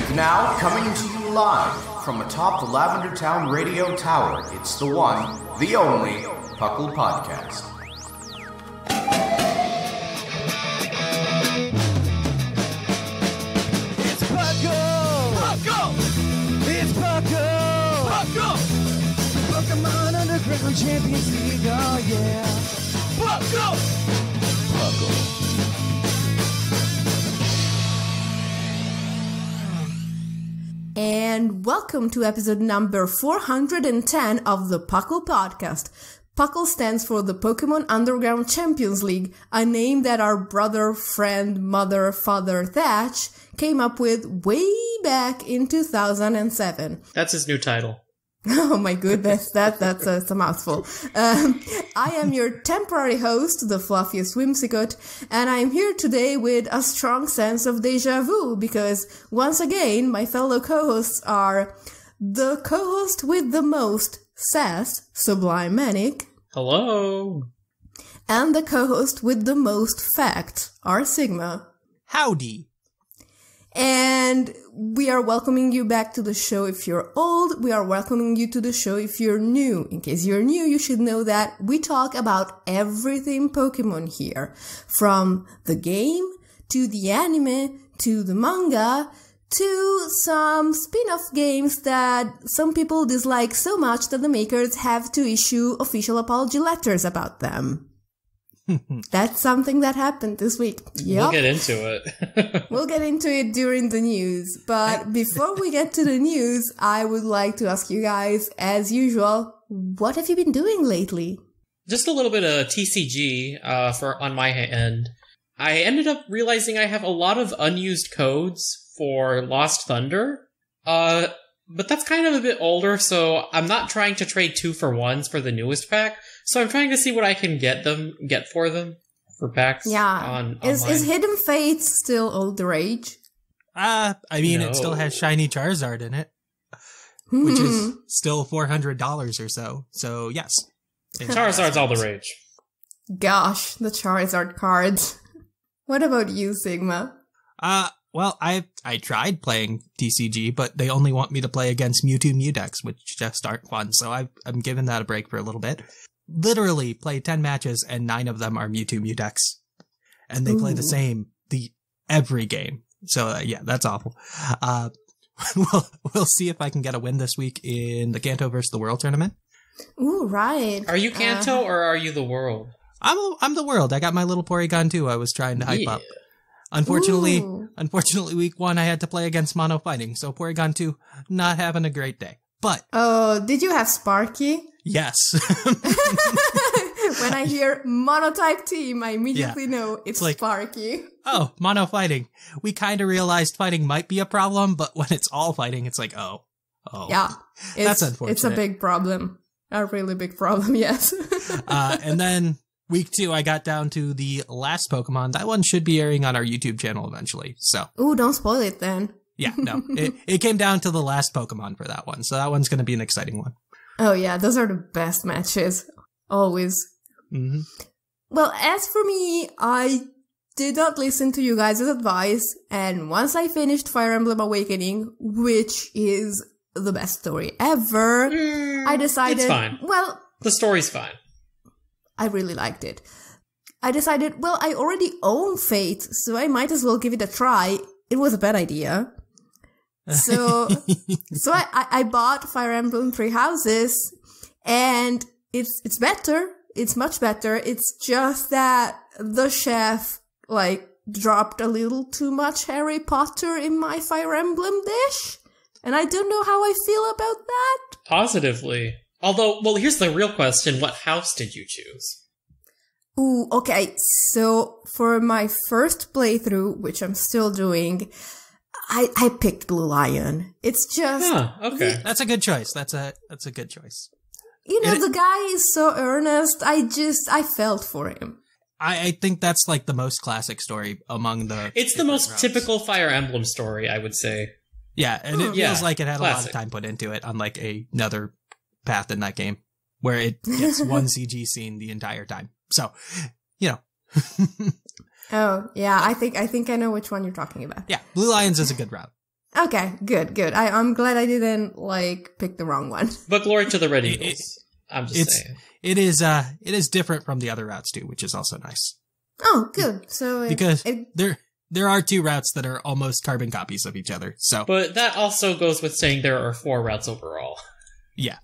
And now, coming to you live from atop the Lavender Town Radio Tower, it's the one, the only, puclpodcast. It's Puckle! Puckle! It's Puckle! Puckle! Pokemon Underground Champions League, oh yeah! Puckle! Puckle. And welcome to episode number 410 of the P.U.C.L podcast. P.U.C.L stands for the Pokemon Underground Champions League, a name that our brother, friend, mother, father, Thatch came up with way back in 2007. That's his new title. Oh my goodness, that's a mouthful. I am your temporary host, the Fluffiest Whimsicott, and I'm here today with a strong sense of deja vu because, once again, my fellow co-hosts are the co-host with the most sass, Sublime Manic. Hello. And the co-host with the most facts, R Sigma. Howdy. And we are welcoming you back to the show if you're old. We are welcoming you to the show if you're new. In case you're new, you should know that we talk about everything Pokemon here. From the game, to the anime, to the manga, to some spin-off games that some people dislike so much that the makers have to issue official apology letters about them. That's something that happened this week. Yep. We'll get into it. We'll get into it during the news. But before we get to the news, I would like to ask you guys, as usual, what have you been doing lately? Just a little bit of TCG on my end. I ended up realizing I have a lot of unused codes for Lost Thunder. But that's kind of a bit older, so I'm not trying to trade 2-for-1s for the newest pack. So I'm trying to see what I can get for them for packs. Yeah. Is Hidden Fate still all the rage? No. It still has shiny Charizard in it, which is still $400 or so. So yes, Charizard's all the rage. Gosh, the Charizard cards. What about you, Sigma? Well, I tried playing TCG, but they only want me to play against Mewtwo Mewdex, which just aren't fun. So I'm giving that a break for a little bit. Literally play 10 matches and 9 of them are Mewtwo Mewdex. And they play the same every game. So yeah, that's awful. We'll see if I can get a win this week in the Kanto vs. the World tournament. Ooh, right. Are you Kanto or are you the World? I'm the World. I got my little Porygon too. I was trying to hype up. Unfortunately, week 1 I had to play against Mono Fighting, so Porygon 2 not having a great day. But oh, did you have Sparky? Yes. When I hear monotype team, I immediately know it's like, Sparky. Oh, Mono Fighting. We kind of realized fighting might be a problem, but when it's all fighting, it's like, oh. Yeah, that's unfortunate. It's a big problem. A really big problem, yes. And then week 2, I got down to the last Pokemon. That one should be airing on our YouTube channel eventually. So, ooh, don't spoil it then. Yeah, no. It came down to the last Pokemon for that one. So that one's going to be an exciting one. Oh yeah, those are the best matches. Always. Mm-hmm. Well, as for me, I did not listen to you guys' advice. And once I finished Fire Emblem Awakening, which is the best story ever, I decided... It's fine. Well... The story's fine. I really liked it. I decided, well, I already own Fate, so I might as well give it a try. It was a bad idea. So I bought Fire Emblem Three Houses, and it's better. It's much better. It's just that the chef, dropped a little too much Harry Potter in my Fire Emblem dish, and I don't know how I feel about that. Positively. Although, well, here's the real question. What house did you choose? Ooh, okay. So for my first playthrough, which I'm still doing, I picked Blue Lion. It's just... okay. That's a good choice. That's a good choice. You know, the guy is so earnest. I felt for him. I think that's the most classic story among the... It's the most typical Fire Emblem story, I would say. Yeah, and it feels like it had a lot of time put into it, unlike another path in that game, where it gets one CG scene the entire time. So, Oh, yeah, I think I know which one you're talking about. Yeah, Blue Lions is a good route. Okay, good. I'm glad I didn't, pick the wrong one. But glory to the Red Eagles. I'm just saying. It is different from the other routes too, which is also nice. Oh, good. So because there are 2 routes that are almost carbon copies of each other. So, but that also goes with saying there are 4 routes overall. Yeah.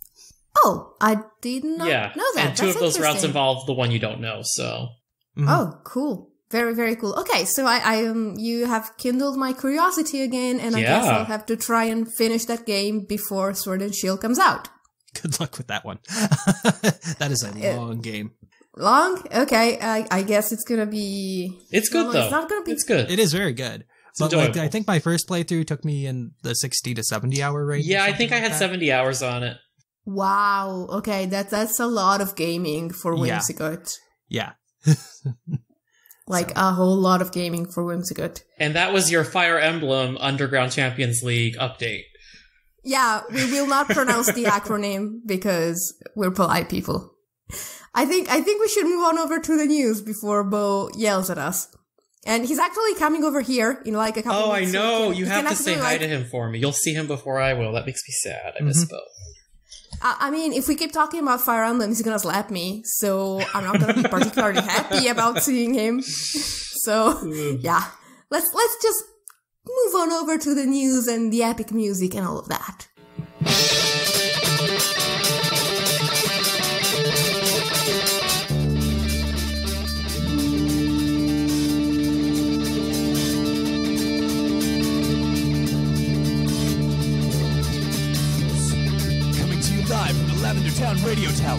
Oh, I did not know that. And 2 of those routes involve the one you don't know. So. Mm-hmm. Oh, cool. Very, very cool. Okay, so you have kindled my curiosity again, and I guess I'll have to try and finish that game before Sword and Shield comes out. Good luck with that one. That is a long game. Long? Okay, I guess it's gonna be... It's good, though. It's not gonna be... It's good. It is very good. But I think my first playthrough took me in the 60 to 70 hour range. Yeah, I think I had 70 hours on it. Wow. Okay, that's a lot of gaming for Whimsicott. Yeah. A whole lot of gaming for Whimsicott. And that was your Fire Emblem Underground Champions League update. Yeah, we will not pronounce the acronym because we're polite people. I think we should move on over to the news before Bo yells at us. And he's actually coming over here in a couple Oh, weeks. I know. So you have to say hi to him for me. You'll see him before I will. That makes me sad. I miss Bo. I mean, if we keep talking about Fire Emblem, he's gonna slap me, so I'm not gonna be particularly happy about seeing him. So, yeah. Let's just move on over to the news and the epic music and all of that. Live from the Lavender Town Radio Tower.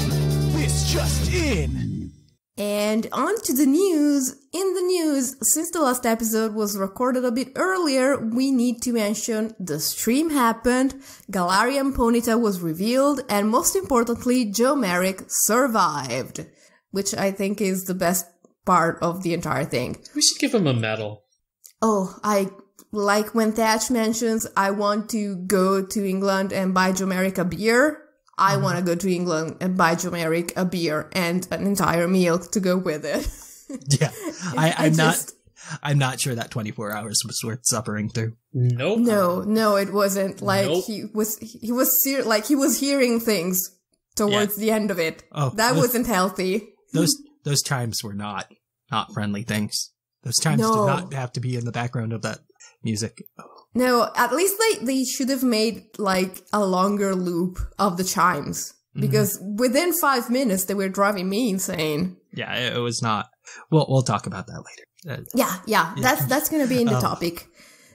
This just in. And on to the news. In the news, since the last episode was recorded a bit earlier, we need to mention the stream happened, Galarian Ponyta was revealed, and most importantly, Joe Merrick survived. Which I think is the best part of the entire thing. We should give him a medal. Oh, like when Thatch mentions, I want to go to England and buy Joe Merrick a beer. I want to go to England and buy Joe Merrick a beer and an entire meal to go with it. Yeah, I'm not sure that 24 hours was worth suffering through. Nope. No, it wasn't. He was hearing things towards the end of it. Oh, that wasn't healthy. Those chimes were not friendly things. Those chimes did not have to be in the background of that music. No, at least they should have made a longer loop of the chimes. Because within 5 minutes they were driving me insane. Yeah, it was not. We'll talk about that later. Yeah. That's gonna be in the topic.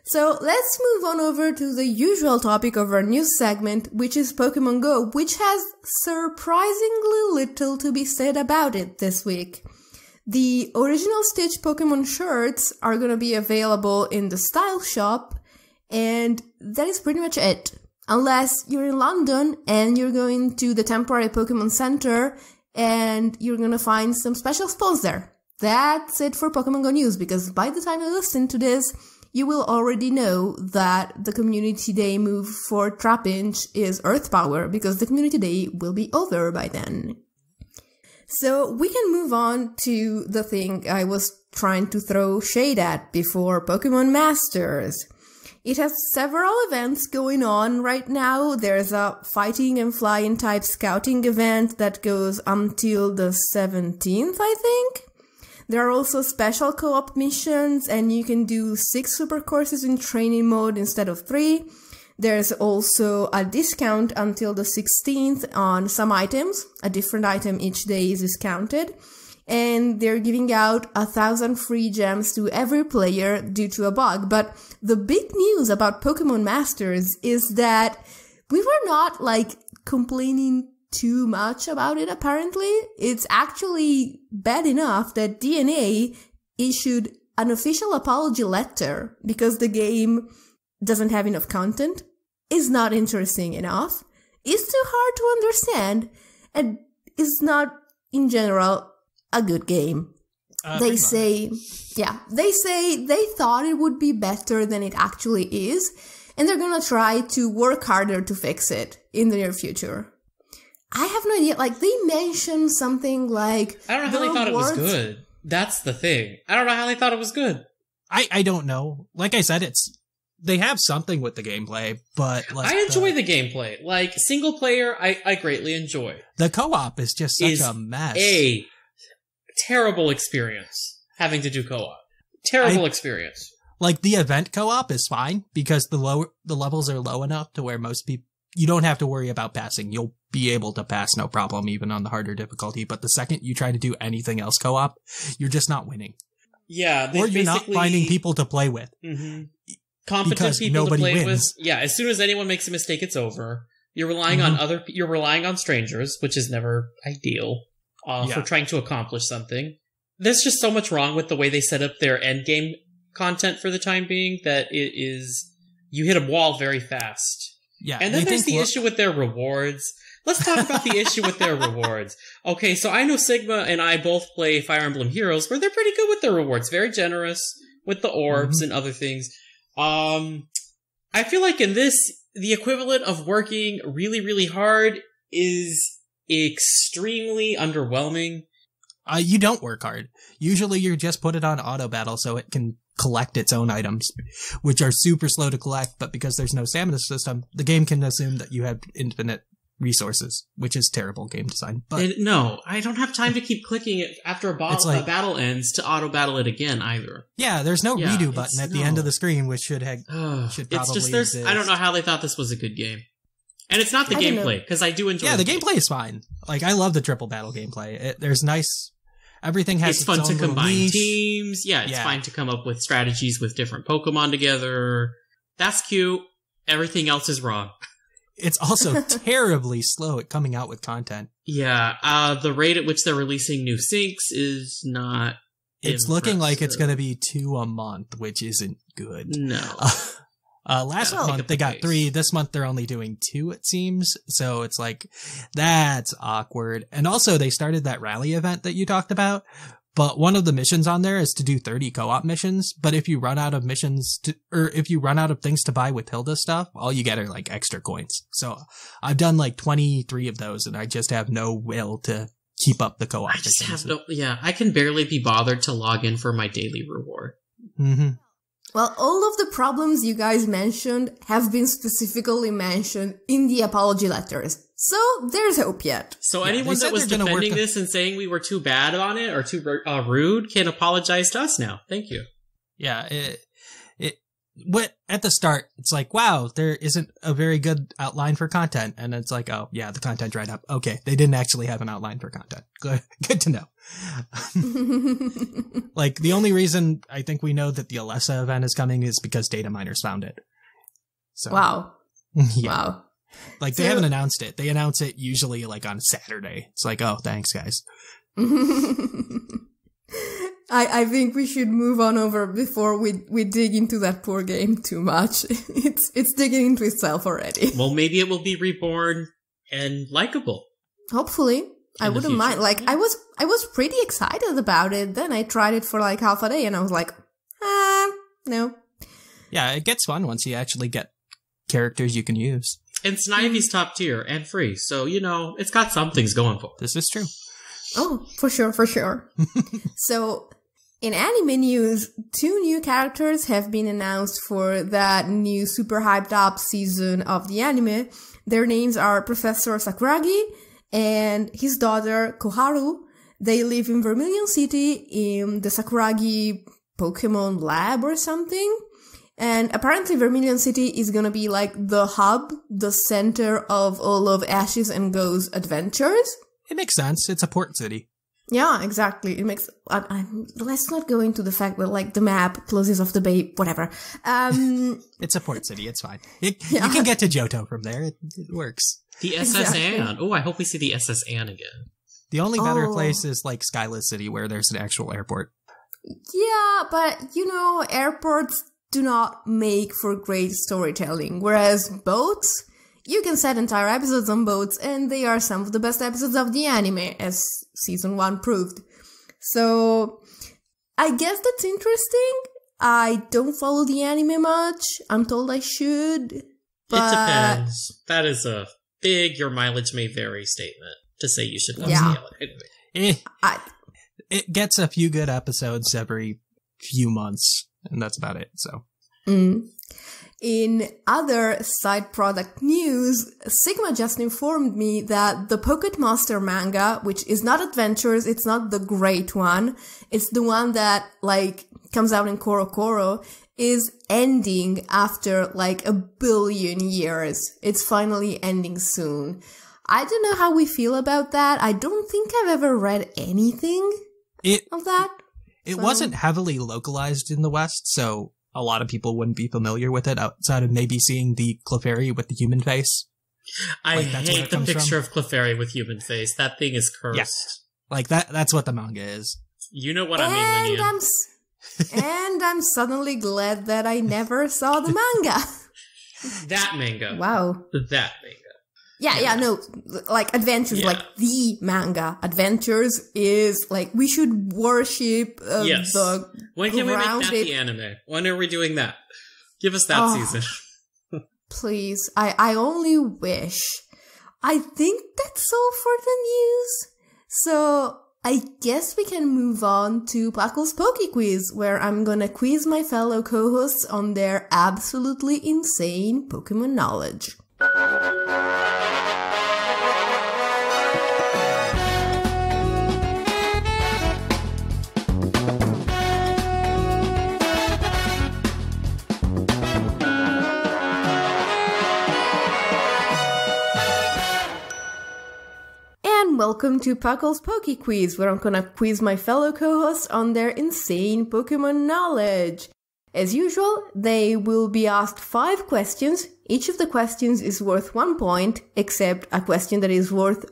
So let's move on over to the usual topic of our news segment, which is Pokemon Go, which has surprisingly little to be said about it this week. The original Stitch Pokemon shirts are gonna be available in the Style Shop, and that is pretty much it. Unless you're in London and you're going to the temporary Pokemon Center and you're gonna find some special spawns there. That's it for Pokemon Go news, because by the time you listen to this, you will already know that the Community Day move for Trapinch is Earth Power, because the Community Day will be over by then. So we can move on to the thing I was trying to throw shade at before, Pokemon Masters. It has several events going on right now. There's a fighting and flying type scouting event that goes until the 17th, I think. There are also special co-op missions, and you can do 6 super courses in training mode instead of 3. There's also a discount until the 16th on some items. A different item each day is discounted. And they're giving out 1,000 free gems to every player due to a bug. But the big news about Pokemon Masters is that we were not, complaining too much about it, apparently. It's actually bad enough that DNA issued an official apology letter because the game doesn't have enough content, is not interesting enough, is too hard to understand, and is not, in general, a they say they thought it would be better than it actually is, and they're gonna try to work harder to fix it in the near future. I have no idea, they mentioned something like... I don't know how they thought it was good. That's the thing. I don't know how they thought it was good. I don't know. Like I said, they have something with the gameplay, but like I enjoy the gameplay. Like single player, I greatly enjoy. The co-op is just such a mess. A terrible experience having to do co-op. Terrible experience. Like the event co-op is fine because the levels are low enough to where most people you don't have to worry about passing. You'll be able to pass no problem even on the harder difficulty. But the second you try to do anything else co-op, you're just not winning. Yeah, or you're not finding people to play with. Mm-hmm. Competent people to play with. Yeah, as soon as anyone makes a mistake, it's over. You're relying on you're relying on strangers, which is never ideal for trying to accomplish something. There's just so much wrong with the way they set up their end game content for the time being that it is you hit a wall very fast. Yeah, and then there's the issue with their rewards. Let's talk about the issue with their rewards. Okay, so I know Sigma and I both play Fire Emblem Heroes, where they're pretty good with their rewards. Very generous with the orbs and other things. I feel like in this, the equivalent of working really, really hard is extremely underwhelming. You don't work hard. Usually you just put it on auto battle so it can collect its own items, which are super slow to collect, but because there's no stamina system, the game can assume that you have infinite resources, which is terrible game design. But no, I don't have time to keep clicking it after a battle ends to auto battle it again either. Yeah, there's no redo button at the end of the screen, which should probably exist. I don't know how they thought this was a good game. And it's not the gameplay, because I do enjoy it. Yeah, the gameplay is fine. Like, I love the triple battle gameplay. There's nice... Everything has it's fun to combine teams. Yeah, it's fine to come up with strategies with different Pokemon together. That's cute. Everything else is wrong. It's also terribly slow at coming out with content. Yeah, the rate at which they're releasing new syncs is not It's looking like it's going to be 2 a month, which isn't good. No. Last month they got 3. This month they're only doing 2, it seems. So it's like, that's awkward. And also they started that rally event that you talked about. But one of the missions on there is to do 30 co-op missions. But if you run out of if you run out of things to buy with Hilda stuff, all you get are like extra coins. So I've done like 23 of those and I just have no will to keep up the co-op. I can barely be bothered to log in for my daily reward. Mm-hmm. Well, all of the problems you guys mentioned have been specifically mentioned in the apology letters. So, there's hope yet. So anyone that was defending this and saying we were too bad on it or too rude can apologize to us now. Thank you. Yeah, at the start, it's like, wow, there isn't a very good outline for content. And it's like, oh, yeah, the content dried up. Okay, they didn't actually have an outline for content. Good to know. Like, the only reason I think we know that the Alessa event is coming is because data miners found it. So, wow. Yeah. Wow. Like, they haven't announced it. They announce it usually, like, on Saturday. It's like, oh, thanks, guys. I think we should move on over before we dig into that poor game too much. It's digging into itself already. Well, maybe it will be reborn and likable. Hopefully. I wouldn't mind. Like, I was pretty excited about it. Then I tried it for like half a day and I was like, no. Yeah, it gets fun once you actually get characters you can use. And Snivy's top tier and free. So, it's got some things going for it. This is true. Oh, for sure. So, in anime news, 2 new characters have been announced for that new super hyped up season of the anime. Their names are Professor Sakuragi and his daughter Koharu. They live in Vermilion City in the Sakuragi Pokemon lab or something. And apparently Vermilion City is gonna be like the hub, the center of all of Ashes and Go's adventures. It makes sense. It's a port city. Yeah, exactly. It makes... let's not go into the fact that, like, the map closes off the bay, whatever. It's a port city. It's fine. You can get to Johto from there. It works. The SS Anne. Oh, I hope we see the SS Anne again. The only better place is, like, Skyless City, where there's an actual airport. Yeah, but, airports do not make for great storytelling, whereas boats... You can set entire episodes on boats, and they are some of the best episodes of the anime, as Season 1 proved. So, I guess that's interesting. I don't follow the anime much. I'm told I should. But... It depends. That is a big your mileage may vary statement to say you should watch the anime. It gets a few good episodes every few months, and that's about it, so... In other side product news, Sigma just informed me that the Pocket Monster manga, which is not Adventures, it's not the great one, it's the one that, like, comes out in Koro, is ending after, like, 1 billion years. It's finally ending soon. I don't know how we feel about that. I don't think I've ever read anything of that. It wasn't heavily localized in the West, so a lot of people wouldn't be familiar with it outside of maybe seeing the Clefairy with the human face. I hate the picture of Clefairy with human face. That thing is cursed. Yeah. Like, that's what the manga is. You know what I mean, Linian. And I'm suddenly glad that I never saw the manga. That manga. Wow. That manga. Yeah, no, like, Adventures, like, the manga. Adventures is, like, we should worship the When can we make that the anime? When are we doing that? Give us that season. Please, I only wish. I think that's all for the news. So, I guess we can move on to Puckle's Poke Quiz, where I'm gonna quiz my fellow co-hosts on their absolutely insane Pokemon knowledge. Welcome to Puckle's Poke Quiz, where I'm gonna quiz my fellow co-hosts on their insane Pokemon knowledge. As usual, they will be asked 5 questions. Each of the questions is worth 1 point, except a question that is worth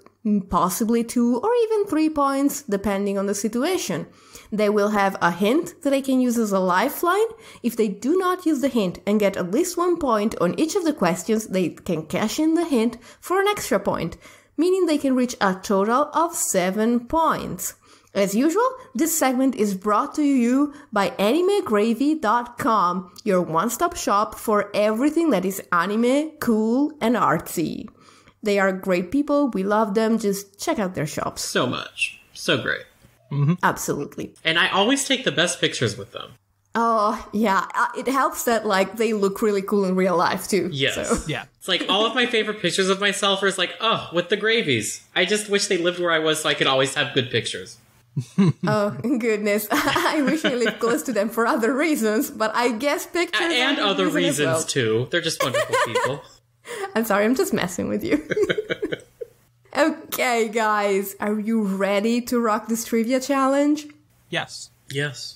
possibly 2 or even 3 points, depending on the situation. They will have a hint that they can use as a lifeline. If they do not use the hint and get at least 1 point on each of the questions, they can cash in the hint for an extra point, meaning they can reach a total of 7 points. As usual, this segment is brought to you by AnimeGravy.com, your one-stop shop for everything that is anime, cool, and artsy. They are great people, we love them, just check out their shops. So much. So great. Mm-hmm. Absolutely. And I always take the best pictures with them. Oh, yeah. It helps that, like, they look really cool in real life, too. Yes. So. Yeah. It's like, all of my favorite pictures of myself are like, oh, with the gravies. I just wish they lived where I was so I could always have good pictures. Oh, goodness. I wish I lived close to them for other reasons, but I guess pictures and are other reasons, well. too. They're just wonderful people. I'm sorry, I'm just messing with you. Okay, guys. Are you ready to rock this trivia challenge? Yes. Yes.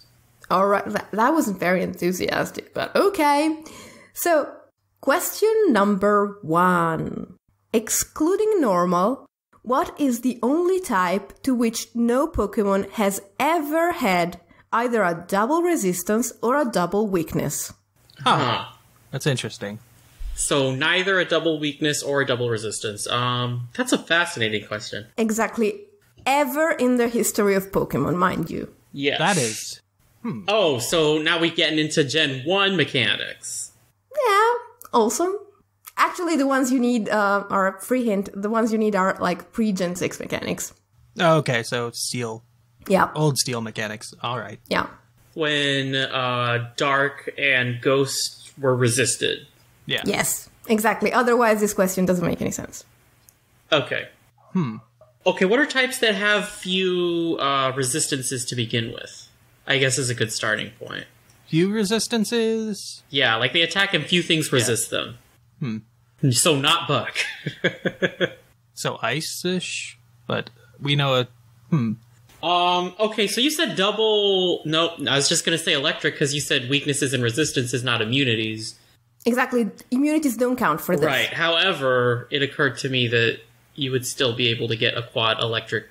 All right, that wasn't very enthusiastic, but okay. So, question number 1. Excluding normal, what is the only type to which no Pokemon has ever had either a double resistance or a double weakness? Huh. That's interesting. So neither a double weakness or a double resistance. That's a fascinating question. Exactly. Ever in the history of Pokemon, mind you. Yes. That is... Oh, so now we're getting into Gen 1 mechanics. Yeah, awesome. Actually, the ones you need are free hint. The ones you need are like pre-Gen 6 mechanics. Oh, okay, so Steel. Yeah. Old Steel mechanics. All right. Yeah. When Dark and Ghost were resisted. Yeah. Yes, exactly. Otherwise, this question doesn't make any sense. Okay. Okay, what are types that have few resistances to begin with? I guess is a good starting point. Few resistances? Yeah, like they attack and few things resist them. So not Buck. So ice-ish? But we know Okay, so you said double... No, I was just going to say electric because you said weaknesses and resistances, not immunities. Exactly. Immunities don't count for this. Right. However, it occurred to me that you would still be able to get a quad electric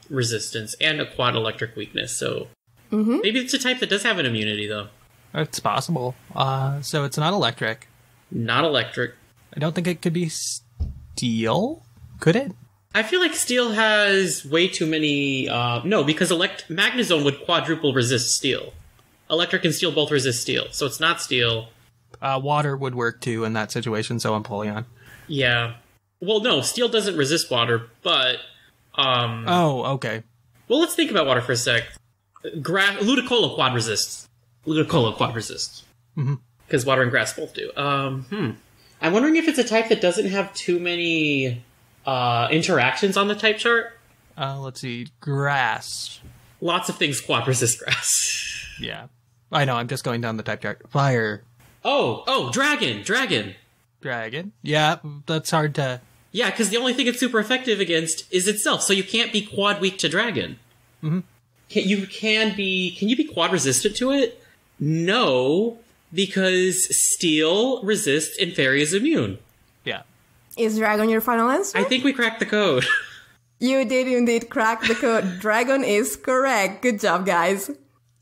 resistance and a quad electric weakness, so... Maybe it's a type that does have an immunity, though. It's possible. So it's not electric. Not electric. I don't think it could be Steel. Could it? I feel like Steel has way too many... no, because Magnezone would quadruple resist Steel. Electric and Steel both resist Steel, so it's not Steel. Water would work, too, in that situation, so Empoleon. Yeah. Well, no, Steel doesn't resist water, but... Oh, okay. Well, let's think about water for a sec. Ludicolo quad resists. Ludicolo quad resists. Because water and grass both do. I'm wondering if it's a type that doesn't have too many interactions on the type chart. Let's see. Grass. Lots of things quad resist grass. Yeah. I know, I'm just going down the type chart. Fire. Oh, dragon. Dragon. Yeah, that's hard to... Yeah, because the only thing it's super effective against is itself, so you can't be quad weak to dragon. Mm-hmm. Can you be quad resistant to it? No, because steel resists and fairy is immune. Yeah. Is dragon your final answer? I think we cracked the code. You did indeed crack the code. Dragon is correct. Good job, guys.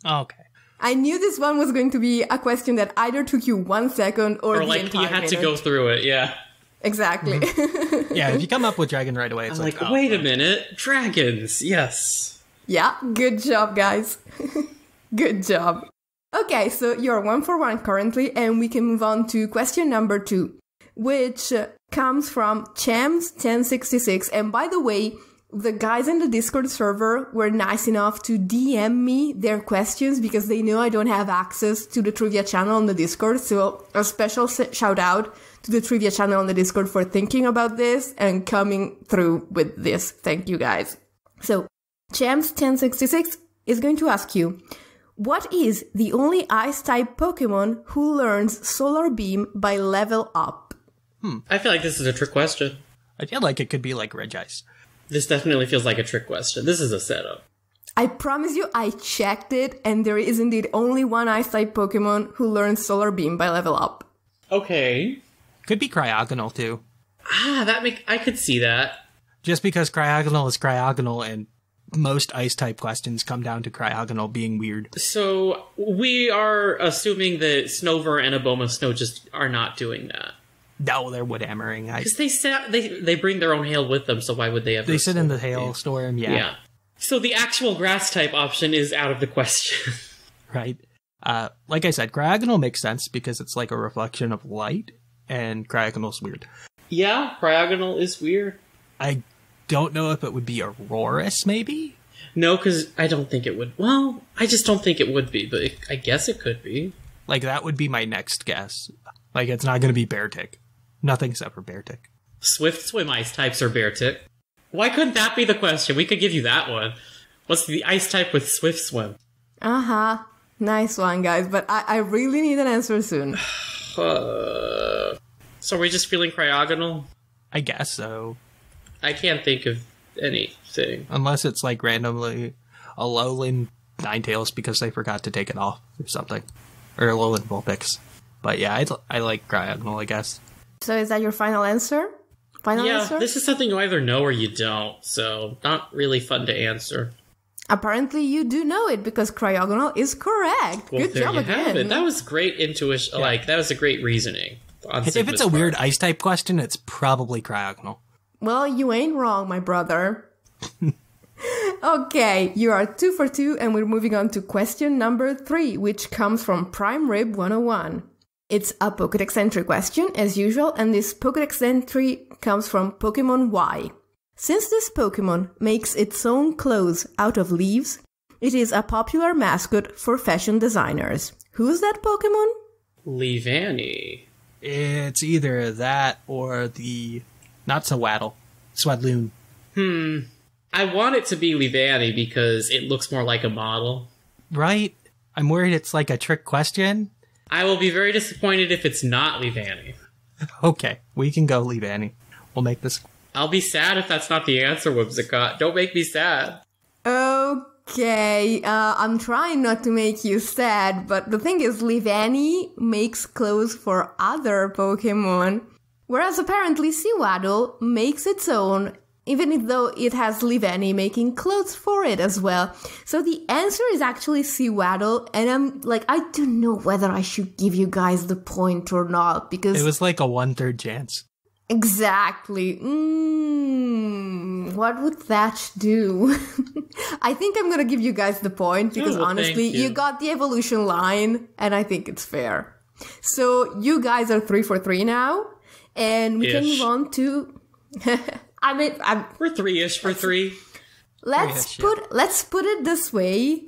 Okay. I knew this one was going to be a question that either took you 1 second or the like entire you had minute. to go through it, yeah. Exactly. Mm-hmm. Yeah, if you come up with dragon right away, it's I'm like, wait a minute, dragons, yes. Yeah, good job, guys. Good job. Okay, so you're 1 for 1 currently, and we can move on to question number 2, which comes from Chams1066. And by the way, the guys in the Discord server were nice enough to DM me their questions because they know I don't have access to the trivia channel on the Discord. So a special shout out to the trivia channel on the Discord for thinking about this and coming through with this. Thank you, guys. So Chams1066 is going to ask you, what is the only Ice-type Pokemon who learns Solar Beam by level up? I feel like this is a trick question. I feel like it could be like Regice. This definitely feels like a trick question. This is a setup. I promise you, I checked it, and there is indeed only one Ice-type Pokemon who learns Solar Beam by level up. Okay. Could be Cryogonal, too. I could see that. Just because Cryogonal is Cryogonal, and most Ice-type questions come down to Cryogonal being weird. So, we are assuming that Snover and Abomasnow just are not doing that. No, they're wood hammering. Because they bring their own hail with them, so why would they ever... They sit in the hailstorm, yeah. So the actual grass-type option is out of the question. Right. Like I said, Cryogonal makes sense because it's like a reflection of light, and Cryogonal's weird. Yeah, Cryogonal is weird. I don't know if it would be Aurorus, maybe? No, because I don't think it would... Well, I just don't think it would be, but I guess it could be. Like, that would be my next guess. Like, it's not going to be Beartic. Nothing except for Beartic. Swift Swim ice types are Beartic. Why couldn't that be the question? We could give you that one. What's the ice type with Swift Swim? Uh-huh. Nice one, guys, but I really need an answer soon. So are we just feeling Cryogonal? I guess so. I can't think of anything. Unless it's, like, randomly a Alolan Ninetales because they forgot to take it off or something. Or Alolan Vulpix. But yeah, I like Cryogonal, I guess. So is that your final answer? Answer? This is something you either know or you don't, so not really fun to answer. Apparently you do know it because Cryogonal is correct. Well, good job again. Have it. That was great intuition. Yeah. Like, that was a great reasoning. If it's a weird Ice-type question, it's probably Cryogonal. Well, you ain't wrong, my brother. Okay, you are 2 for 2, and we're moving on to question number 3, which comes from Prime Rib 101. It's a Pokédex entry question, as usual, and this Pokédex entry comes from Pokemon Y. Since this Pokemon makes its own clothes out of leaves, it is a popular mascot for fashion designers. Who's that Pokemon? Leavanny. It's either that or the... Not Sewaddle. Swadloon. I want it to be Leavanny because it looks more like a model. Right? I'm worried it's like a trick question. I will be very disappointed if it's not Leavanny. Okay, we can go Leavanny. We'll make this... I'll be sad if that's not the answer, Whimsicott. Don't make me sad. Okay, I'm trying not to make you sad, but the thing is, Leavanny makes clothes for other Pokemon, whereas apparently Sewaddle makes its own, even though it has Leavanny making clothes for it as well. So the answer is actually Sewaddle, and I'm like, I don't know whether I should give you guys the point or not, because... It was like a 1/3 chance. Exactly. What would Thatch do? I think I'm gonna give you guys the point, because honestly, you got the evolution line, and I think it's fair. So you guys are 3 for 3 now, and we can move on to... We're 3-ish for 3. Let's put it this way.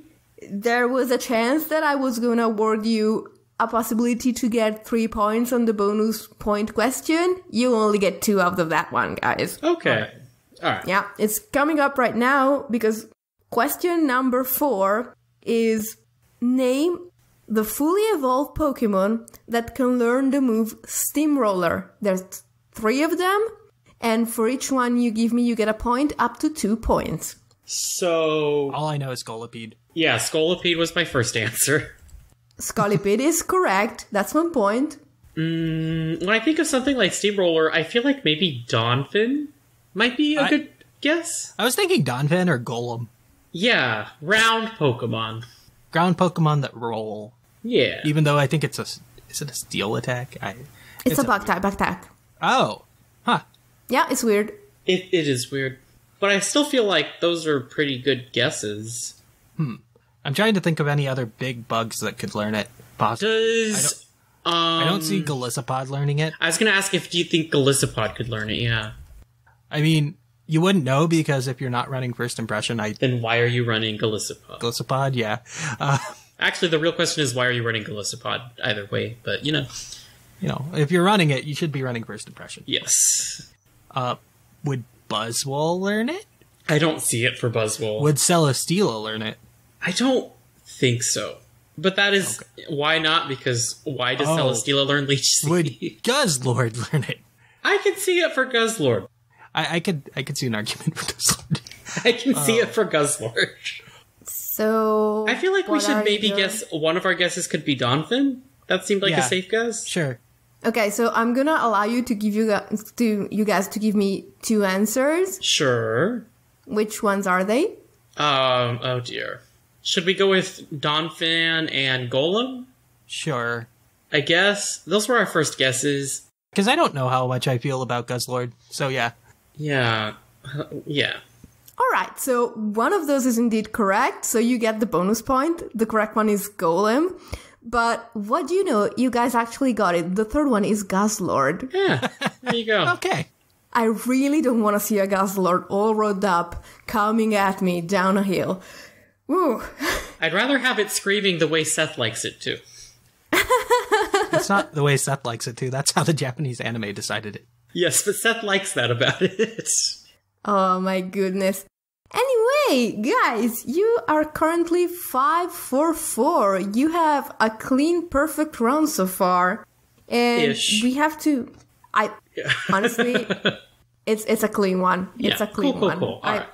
There was a chance that I was gonna award you a possibility to get 3 points on the bonus point question. You only get 2 out of that one, guys. Okay. All right. Yeah, it's coming up right now because question number 4 is name the fully evolved Pokemon that can learn the move Steamroller. There's 3 of them, and for each one you get a point up to 2 points. So... all I know is Scolipede. Yeah, Scolipede was my first answer. Scolipede is correct. That's 1 point. When I think of something like Steamroller, I feel like maybe Donphin might be a good guess. I was thinking Donphin or Golem. Yeah, round Pokemon. Ground Pokemon that roll. Yeah. Even though I think is it a steel attack? It's a bug attack. Oh. Huh. Yeah, it's weird. It is weird. But I still feel like those are pretty good guesses. I'm trying to think of any other big bugs that could learn it. Possibly. I don't see Golisopod learning it. I was going to ask do you think Golisopod could learn it, yeah. I mean, you wouldn't know because if you're not running First Impression, Then why are you running Golisopod? Golisopod, yeah. Actually, the real question is why are you running Golisopod? Either way, but You know, if you're running it, you should be running First Impression. Yes. Would Buzzwole learn it? I don't see it for Buzzwole. Would Celesteela learn it? I don't think so. But that is... Why not? Because why does Celesteela learn Leech Seed? Would Guzzlord learn it? I can see it for Guzzlord. I could see an argument for Guzzlord. I can see it for Guzzlord. So... I feel like we should maybe guess... One of our guesses could be Donphin. That seemed like a safe guess. Sure. Okay, so I'm gonna allow you to give you guys to give me 2 answers. Sure. Which ones are they? Oh dear. Should we go with Donphin and Golem? Sure. I guess. Those were our first guesses. Because I don't know how much I feel about Guzzlord, so yeah. Yeah. Yeah. Alright, so one of those is indeed correct, so you get the bonus point. The correct one is Golem. But what do you know? You guys actually got it. The third one is Guzzlord. Yeah, there you go. Okay. I really don't want to see a Guzzlord all rolled up coming at me down a hill. Woo. I'd rather have it screaming the way Seth likes it to. That's not the way Seth likes it to. That's how the Japanese anime decided it. Yes, but Seth likes that about it. Oh my goodness. Anyway, guys, you are currently 5-4-4. You have a clean, perfect round so far. And we have to... Honestly, it's a clean one. It's a clean one. Cool. All right.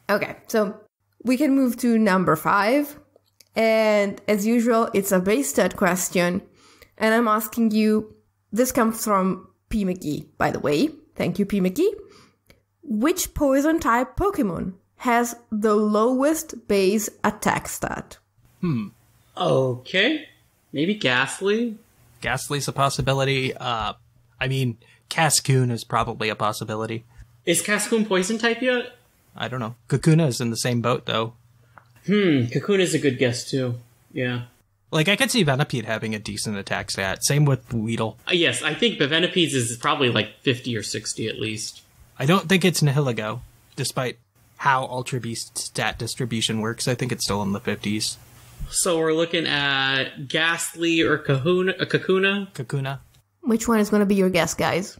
Okay, so we can move to number 5. And as usual, it's a base stat question. And I'm asking you... This comes from P. McGee, by the way. Thank you, P. McGee. Which poison-type Pokemon has the lowest base attack stat? Okay. Maybe Ghastly? Ghastly's a possibility. I mean, Cascoon is probably a possibility. Is Cascoon poison type yet? I don't know. Kakuna's in the same boat, though. Kakuna's a good guess, too. Yeah. Like, I could see Venipede having a decent attack stat. Same with Weedle. Yes, I think the Venipede's is probably like 50 or 60 at least. I don't think it's Nihilego, despite how Ultra Beast stat distribution works. I think it's still in the 50s. So we're looking at Ghastly or Kakuna? Kakuna. Which one is going to be your guess, guys?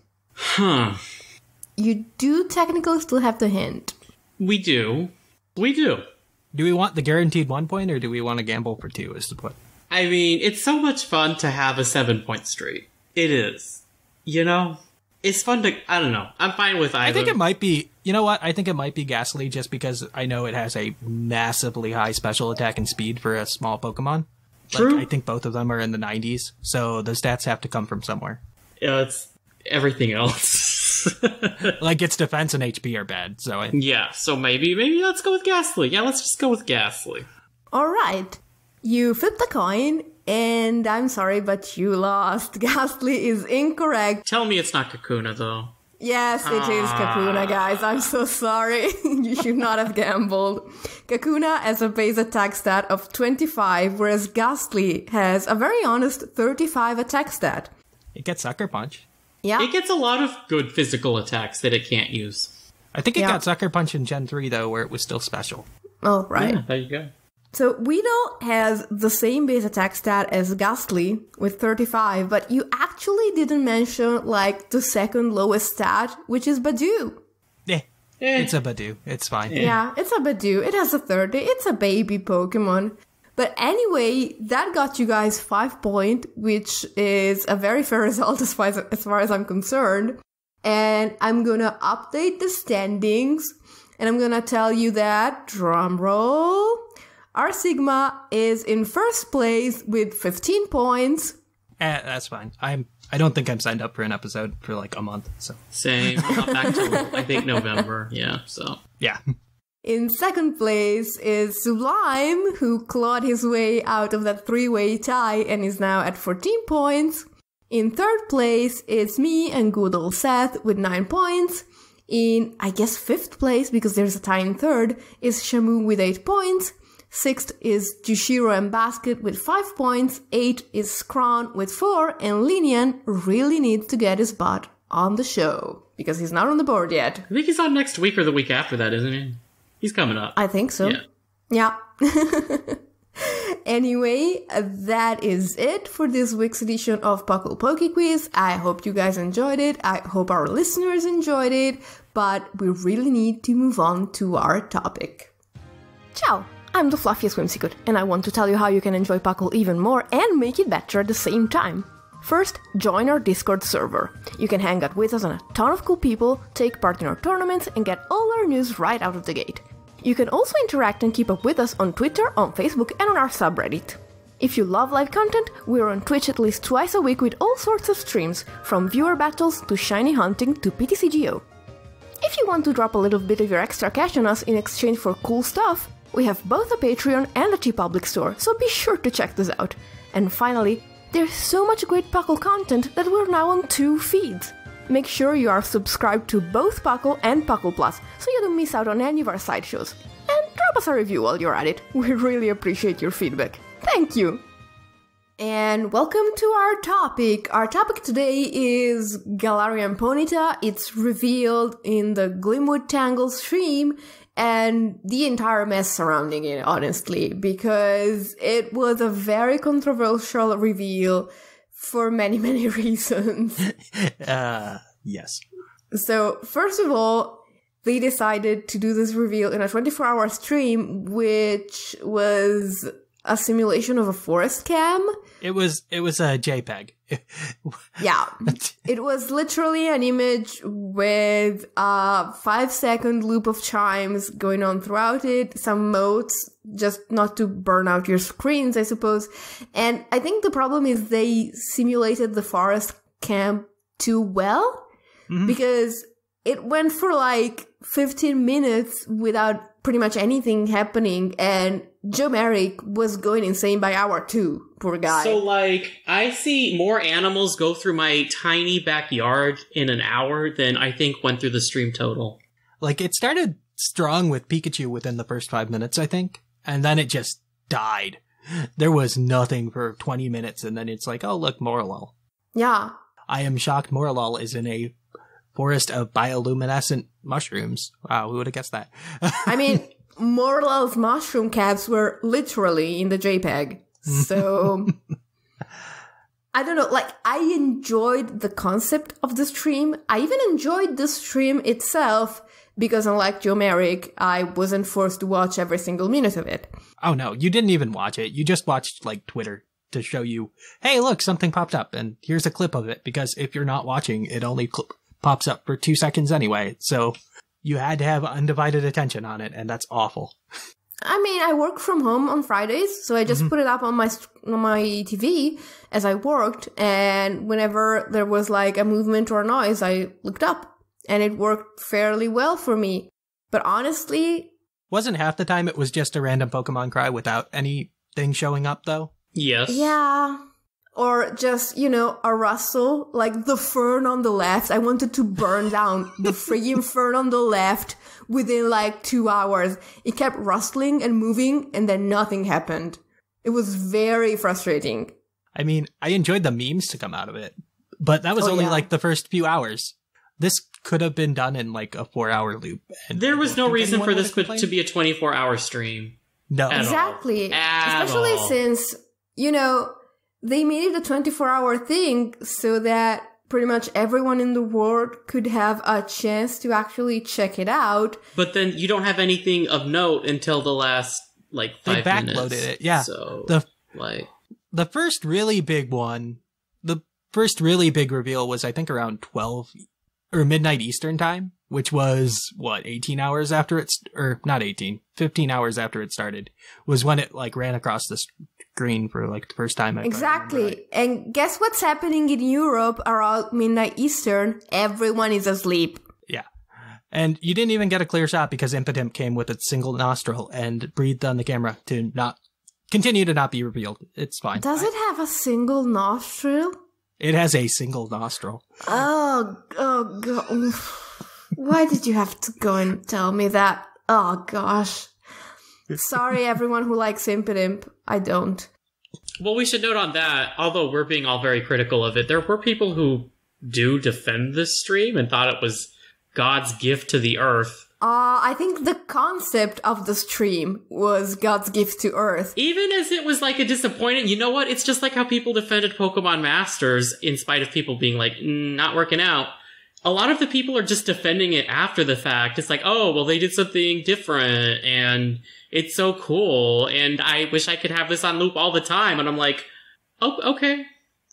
You do technically still have the hint. We do. Do we want the guaranteed 1 point, or do we want to gamble for 2 is the point? I mean, it's so much fun to have a 7-point streak. It is. You know? It's fun to... I don't know. I'm fine with either. I think it might be... You know what? I think it might be Ghastly just because I know it has a massively high special attack and speed for a small Pokemon. True. Like, I think both of them are in the 90s, so the stats have to come from somewhere. Yeah, it's everything else. Like, its defense and HP are bad, so... Yeah, so maybe let's go with Ghastly. Yeah, let's just go with Ghastly. Alright. You flipped the coin, and I'm sorry, but you lost. Ghastly is incorrect. Tell me it's not Kakuna, though. Yes, it is Kakuna, guys. I'm so sorry. You should not have gambled. Kakuna has a base attack stat of 25, whereas Ghastly has a very honest 35 attack stat. It gets Sucker Punch. Yeah. It gets a lot of good physical attacks that it can't use. I think it got Sucker Punch in Gen 3, though, where it was still special. Oh, right. Yeah, there you go. So Weedle has the same base attack stat as Ghastly with 35, but you actually didn't mention, like, the second lowest stat, which is Badoo. It's a Badoo. It's fine. Yeah, it's a Badoo. It has a 30. It's a baby Pokemon. But anyway, that got you guys 5 points, which is a very fair result as far as I'm concerned. And I'm gonna update the standings, and I'm gonna tell you that, drumroll, our Sigma is in first place with 15 points. That's fine. I don't think I'm signed up for an episode for like a month, so. Same. Not back till, I think, November. Yeah, so. Yeah. In second place is Sublime, who clawed his way out of that 3-way tie and is now at 14 points. In third place is me and good old Seth with 9 points. In, I guess, fifth place, because there's a tie in third, is Shamu with 8 points. Sixth is Jushiro and Basket with 5 points. 8 is Scrawn with 4. And Linian really needs to get his butt on the show, because he's not on the board yet. I think he's on next week or the week after that, isn't he? He's coming up. I think so. Yeah. Anyway, that is it for this week's edition of Puckle Poke Quiz. I hope you guys enjoyed it. I hope our listeners enjoyed it. But we really need to move on to our topic. Ciao! I'm the Fluffiest Whimsicott, and I want to tell you how you can enjoy Puckle even more and make it better at the same time. First, join our Discord server. You can hang out with us and a ton of cool people, take part in our tournaments, and get all our news right out of the gate. You can also interact and keep up with us on Twitter, on Facebook, and on our subreddit. If you love live content, we're on Twitch at least twice a week with all sorts of streams, from viewer battles to shiny hunting to PTCGO. If you want to drop a little bit of your extra cash on us in exchange for cool stuff, we have both a Patreon and a TeePublic store, so be sure to check this out. And finally, there's so much great Puckle content that we're now on 2 feeds. Make sure you are subscribed to both Puckle and Puckle Plus, so you don't miss out on any of our sideshows. And drop us a review while you're at it. We really appreciate your feedback. Thank you! And welcome to our topic. Our topic today is Galarian Ponyta. It's revealed in the Glimwood Tangle stream, and the entire mess surrounding it, honestly, because it was a very controversial reveal for many, many reasons. Yes. So, first of all, they decided to do this reveal in a 24-hour stream, which was a simulation of a forest cam. It was a JPEG. Yeah. It was literally an image with a 5-second loop of chimes going on throughout it, some motes, just not to burn out your screens, I suppose. And I think the problem is they simulated the forest camp too well, because it went for like 15 minutes without pretty much anything happening, and Joe Merrick was going insane by hour 2. Poor guy. So, like, I see more animals go through my tiny backyard in an hour than I think went through the stream total. Like, it started strong with Pikachu within the first 5 minutes, I think, and then it just died. There was nothing for 20 minutes, and then it's like, oh, look, Morlul. Yeah. I am shocked Morlul is in a forest of bioluminescent mushrooms. Wow, who would have guessed that? I mean, Morlul's mushroom caps were literally in the JPEG. So, I don't know, like, I enjoyed the concept of the stream. I even enjoyed the stream itself, because unlike Joe Merrick, I wasn't forced to watch every single minute of it. Oh no, you didn't even watch it. You just watched, like, Twitter to show you, hey, look, something popped up, and here's a clip of it, because if you're not watching, it only pops up for 2 seconds anyway, so you had to have undivided attention on it, and that's awful. I mean, I work from home on Fridays, so I just put it up on my TV as I worked, and whenever there was like a movement or a noise, I looked up, and it worked fairly well for me. But honestly... Wasn't half the time it was just a random Pokemon cry without anything showing up, though? Yes. Yeah. Or just, you know, a rustle, like the fern on the left. I wanted to burn down the friggin' fern on the left within like 2 hours. It kept rustling and moving, and then nothing happened. It was very frustrating. I mean, I enjoyed the memes to come out of it, but that was only like the first few hours. This could have been done in like a 4-hour loop. And there was no reason for this to be a 24-hour stream. No. Exactly. At Especially all. since, they made it a 24-hour thing so that pretty much everyone in the world could have a chance to actually check it out. But then you don't have anything of note until the last, 5 They minutes. backloaded it, yeah. So, The first really big one, the first really big reveal was, I think, around 12 or midnight Eastern time, which was, 18 hours after or not 18, 15 hours after it started, was when it, ran across the screen for, the first time. Exactly. And guess what's happening in Europe around midnight Eastern? Everyone is asleep. Yeah. And you didn't even get a clear shot because Impotent came with its single nostril and breathed on the camera to continue to not be revealed. It's fine. Does it have a single nostril? It has a single nostril. Oh God. Why did you have to go and tell me that? Oh, gosh. Sorry, everyone who likes Impidimp. I don't. Well, we should note on that, although we're being all very critical of it, there were people who do defend this stream and thought it was God's gift to the Earth. I think the concept of the stream was God's gift to Earth. Even as it was a disappointing, you know what? It's just like how people defended Pokemon Masters in spite of people being not working out. A lot of the people are just defending it after the fact. It's oh, well, they did something different and it's so cool and I wish I could have this on loop all the time. And I'm oh, okay.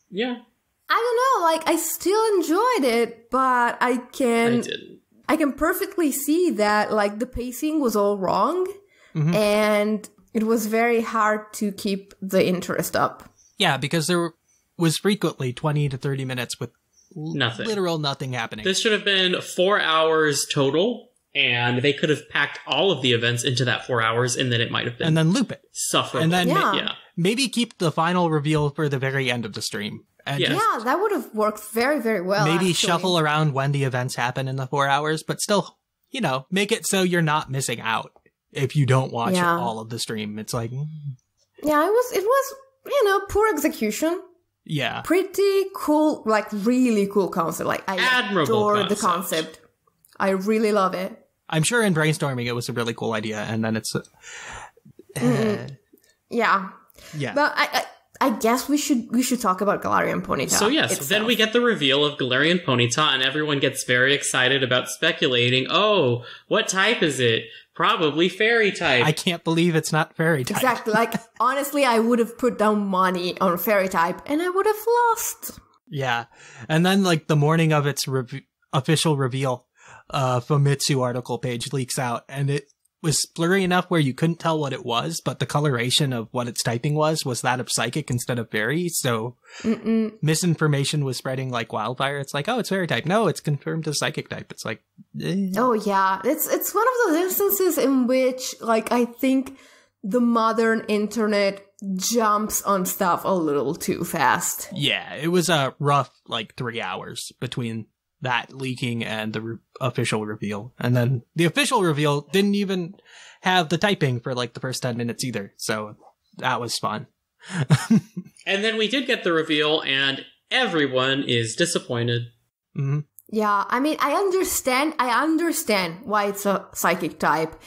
Yeah. I don't know, I still enjoyed it, but I didn't. I can perfectly see that, the pacing was all wrong, and it was very hard to keep the interest up. Yeah, because there was frequently 20 to 30 minutes with nothing. Literal nothing happening. This should have been 4 hours total, and they could have packed all of the events into that 4 hours, and then it might have been... And then loop it. Sufferable. And then Yeah. maybe keep the final reveal for the very end of the stream. And Yeah. Yeah, that would have worked very, very well, maybe actually. shuffle around when the events happen in the 4 hours, but still, make it so you're not missing out if you don't watch all of the stream. It's Yeah, it was, poor execution. Yeah. Pretty cool, really cool concept. I Admirable adore the concept. concept. I really love it. I'm sure in brainstorming it was a really cool idea, and then it's... Yeah. Yeah. But I guess we should talk about Galarian Ponyta. So yes, itself. then we get the reveal of Galarian Ponyta, and everyone gets very excited about speculating, oh, what type is it? Probably fairy type. I can't believe it's not fairy type. Exactly. Honestly, I would have put down money on fairy type, and I would have lost. Yeah. And then, the morning of its official reveal, Famitsu article page leaks out, and it was blurry enough where you couldn't tell what it was, but the coloration of what its typing was that of psychic instead of fairy, so misinformation was spreading like wildfire. It's oh, it's fairy type. No, it's confirmed as psychic type. It's Oh, yeah. It's one of those instances in which, I think the modern internet jumps on stuff a little too fast. Yeah, it was a rough, 3 hours between that leaking and the official reveal. And then the official reveal didn't even have the typing for the first 10 minutes either. So that was fun. And then we did get the reveal, and everyone is disappointed. Mm-hmm. Yeah, I understand why it's a psychic type.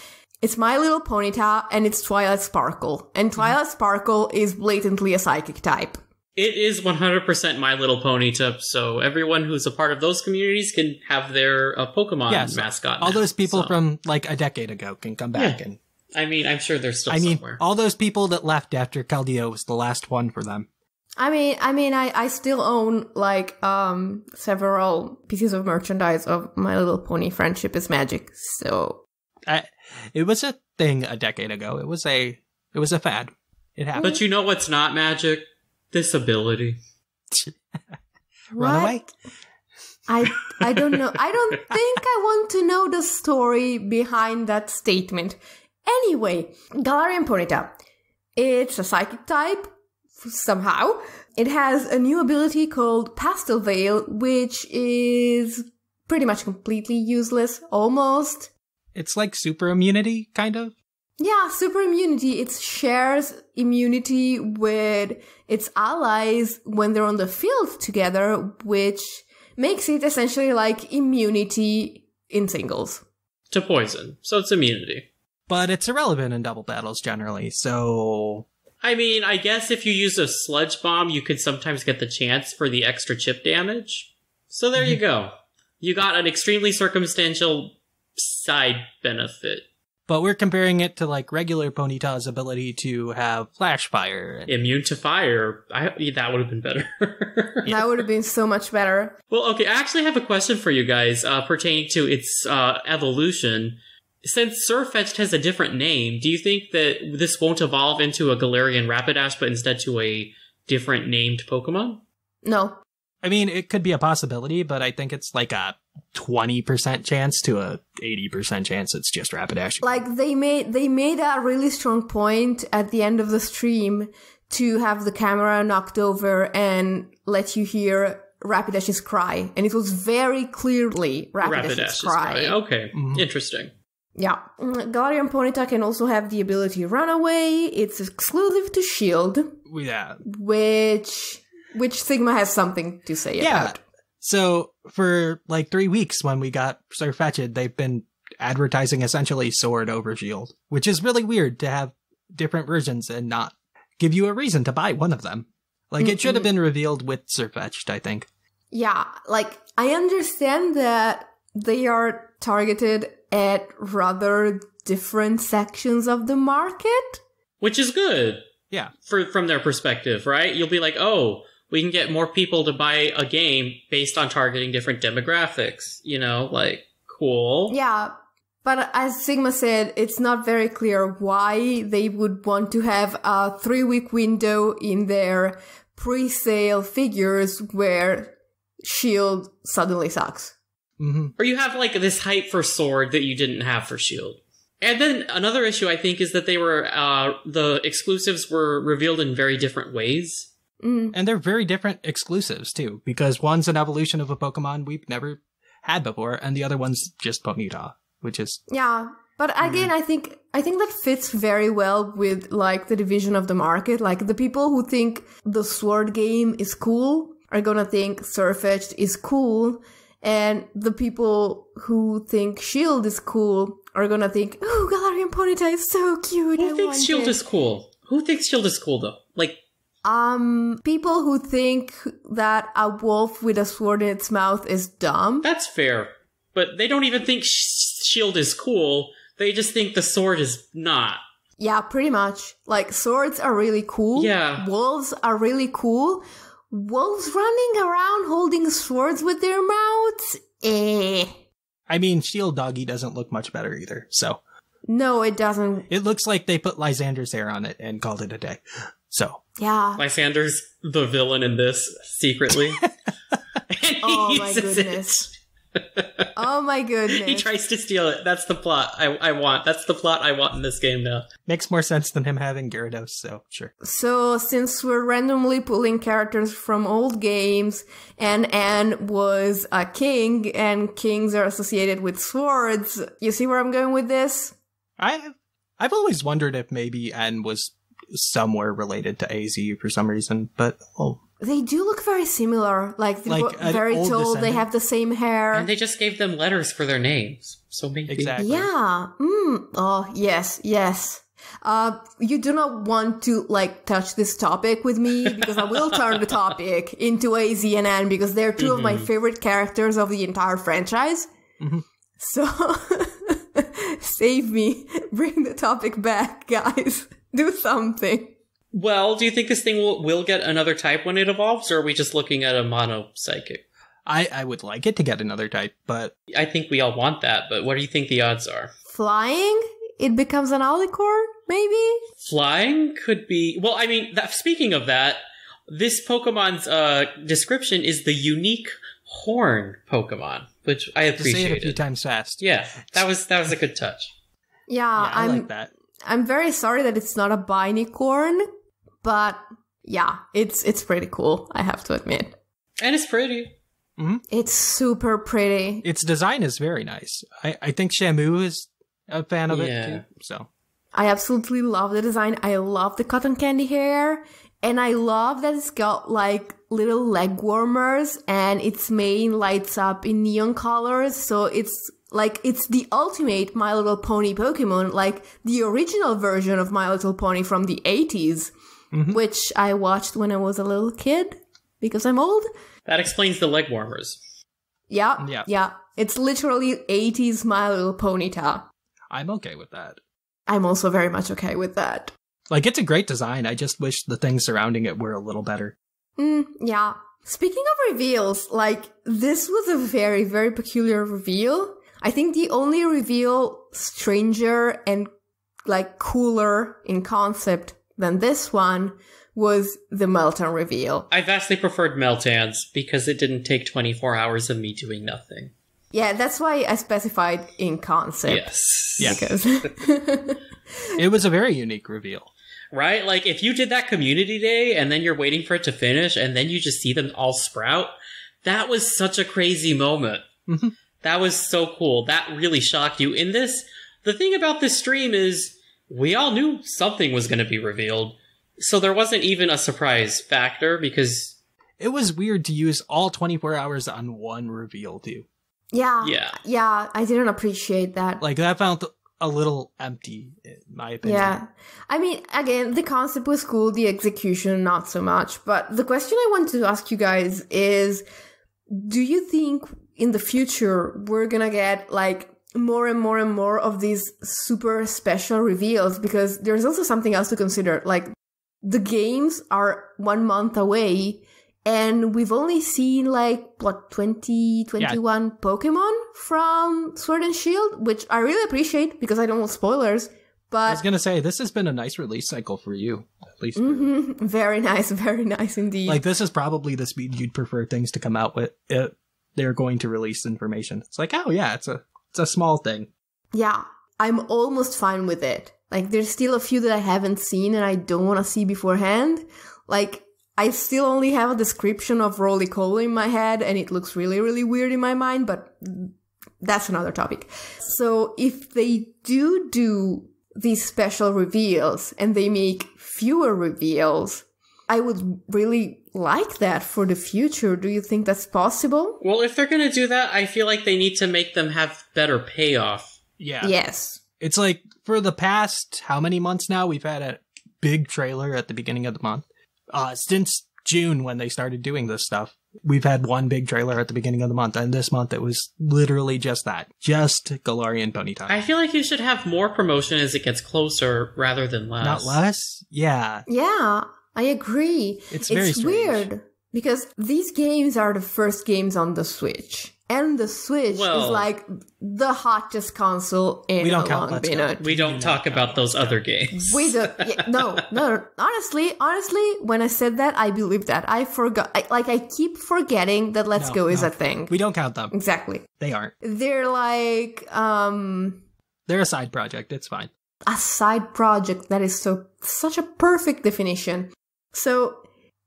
It's My Little Ponyta, and it's Twilight Sparkle. And Twilight Sparkle is blatantly a psychic type. It is 100% My Little Ponyta, so everyone who's a part of those communities can have their Pokemon mascot now. All those people from a decade ago can come back. Yeah. And I'm sure they're still somewhere. all those people that left after Keldeo was the last one for them. I still own several pieces of merchandise of My Little Pony Friendship is Magic. So it was a thing a decade ago. It was a fad. It happened. But you know what's not magic? This ability. Run away? I don't know. I don't think I want to know the story behind that statement. Anyway, Galarian Ponyta. It's a psychic type, somehow. It has a new ability called Pastel Veil, which is pretty much completely useless, almost. It's super immunity, kind of? Yeah, super immunity. It shares immunity with its allies when they're on the field together, which makes it essentially like immunity in singles. To poison. So it's immunity. but it's irrelevant in double battles generally, so... I mean, I guess if you use a sludge bomb, you could sometimes get the chance for the extra chip damage. So there you go. You got an extremely circumstantial side benefit. But we're comparing it to, like, regular Ponyta's ability to have flash fire. Immune to fire. That would have been better. That would have been so much better. Well, okay, I actually have a question for you guys pertaining to its evolution. Since Surfetch'd has a different name, do you think that this won't evolve into a Galarian Rapidash, but instead to a different named Pokemon? No. I mean, it could be a possibility, but I think it's like a 20% chance to a 80% chance it's just Rapidash. Like, they made a really strong point at the end of the stream to have the camera knocked over and let you hear Rapidash's cry. And it was very clearly Rapidash's cry. Okay, interesting. Yeah. Galarian Ponyta can also have the ability Run Away. It's exclusive to Shield. Yeah. Which Sigma has something to say about. So for like 3 weeks when we got Surfetch'd, they've been advertising essentially Sword over Shield, which is really weird to have different versions and not give you a reason to buy one of them. Like, it should have been revealed with Surfetch'd, I think. Yeah, like, I understand that they are targeted at rather different sections of the market. Which is good. Yeah. From their perspective, right? You'll be like, oh, we can get more people to buy a game based on targeting different demographics. You know, like, cool. Yeah, but as Sigma said, it's not very clear why they would want to have a 3-week window in their pre-sale figures where Shield suddenly sucks. Mm-hmm. Or you have, like, this hype for Sword that you didn't have for Shield. And then another issue, I think, is that they were, the exclusives were revealed in very different ways. And they're very different exclusives, too, because one's an evolution of a Pokemon we've never had before, and the other one's just Ponyta, which is... Yeah, but again, I think that fits very well with, like, the division of the market. Like, the people who think the Sword game is cool are gonna think Surfetch'd is cool, and the people who think Shield is cool are gonna think, oh, Galarian Ponyta is so cute. Who thinks Shield is cool? Who thinks Shield is cool, though? Like... people who think that a wolf with a sword in its mouth is dumb. That's fair. But they don't even think Shield is cool. They just think the sword is not. Yeah, pretty much. Like, swords are really cool. Yeah. Wolves are really cool. Wolves running around holding swords with their mouths? I mean, Shield Doggy doesn't look much better either, so... No, it doesn't. It looks like they put Lysander's hair on it and called it a day. So... Yeah. Lysander's the villain in this, secretly. Oh my goodness. Oh my goodness. He tries to steal it. That's the plot I want. That's the plot I want in this game now. Makes more sense than him having Gyarados, so sure. So, since we're randomly pulling characters from old games, and Anne was a king, and kings are associated with swords, you see where I'm going with this? I've always wondered if maybe Anne was somewhere related to AZ for some reason, but they do look very similar. Like very tall, descendant. They have the same hair. And they just gave them letters for their names. So maybe. Exactly. Yeah. Oh, yes. You do not want to, like, touch this topic with me, because I will turn the topic into AZ and Anne, because they're two of my favorite characters of the entire franchise. Mm-hmm. So, save me. Bring the topic back, guys. Do something. Well, do you think this thing will get another type when it evolves, or are we just looking at a mono psychic? I would like it to get another type, but... I think we all want that, but what do you think the odds are? Flying? It becomes an alicorn, maybe? Flying could be... Well, I mean, speaking of that, this Pokemon's description is the unique horn Pokemon, which I appreciated. To say it a few times fast. Yeah, that was a good touch. Yeah, I like that. I'm very sorry that it's not a binicorn, but yeah, it's pretty cool, I have to admit. And it's pretty. Mm-hmm. It's super pretty. Its design is very nice. I think Shamu is a fan of it too, so. I absolutely love the design. I love the cotton candy hair, and I love that it's got like little leg warmers, and its mane lights up in neon colors. So it's the ultimate My Little Pony Pokemon, like the original version of My Little Pony from the 80s, which I watched when I was a little kid because I'm old. That explains the leg warmers. Yeah. It's literally 80s My Little Ponyta. I'm okay with that. I'm also very much okay with that. Like, it's a great design. I just wish the things surrounding it were a little better. Yeah. Speaking of reveals, like, this was a very, very peculiar reveal. I think the only reveal stranger and, like, cooler in concept than this one was the Meltan reveal. I vastly preferred Meltan's because it didn't take 24 hours of me doing nothing. Yeah, that's why I specified in concept. Yes. Yeah. Because It was a very unique reveal. Right? Like, if you did that community day and then you're waiting for it to finish and then you just see them all sprout, that was such a crazy moment. Mm-hmm. That was so cool. That really shocked you. In this, the thing about this stream is we all knew something was going to be revealed. So there wasn't even a surprise factor because... It was weird to use all 24 hours on one reveal, too. Yeah, I didn't appreciate that. Like, that felt a little empty, in my opinion. Yeah. I mean, again, the concept was cool, the execution, not so much. But the question I want to ask you guys is, do you think in the future we're gonna get, like, more and more and more of these super special reveals? Because there's also something else to consider. Like, the games are 1 month away, and we've only seen, like, 21 Pokemon from Sword and Shield, which I really appreciate because I don't want spoilers. But I was going to say, this has been a nice release cycle for you, at least. Very nice indeed. Like, this is probably the speed you'd prefer things to come out with if they're going to release information. It's like, oh yeah, it's a small thing. Yeah, I'm almost fine with it. Like, there's still a few that I haven't seen and I don't want to see beforehand. Like, I still only have a description of Roly-Coly in my head, and it looks really, really weird in my mind, but that's another topic. So if they do these special reveals, and they make fewer reveals, I would really like that for the future. Do you think that's possible? Well, if they're going to do that, I feel like they need to make them have better payoff. Yeah. Yes. It's like, for the past, how many months now, we've had a big trailer at the beginning of the month. Since June, when they started doing this stuff, we've had one big trailer at the beginning of the month, and this month it was literally just that. Just Galarian Ponyta. I feel like you should have more promotion as it gets closer rather than less. Not less? Yeah. Yeah, I agree. It's very strange. Weird, because these games are the first games on the Switch. And the Switch is like the hottest console in a long minute. We don't talk about those other games. We don't. Yeah, no. Honestly, when I said that, I believe that. I forgot. I keep forgetting that Let's Go is a thing. We don't count them. Exactly. They aren't. They're like, They're a side project. It's fine. A side project. That is such a perfect definition. So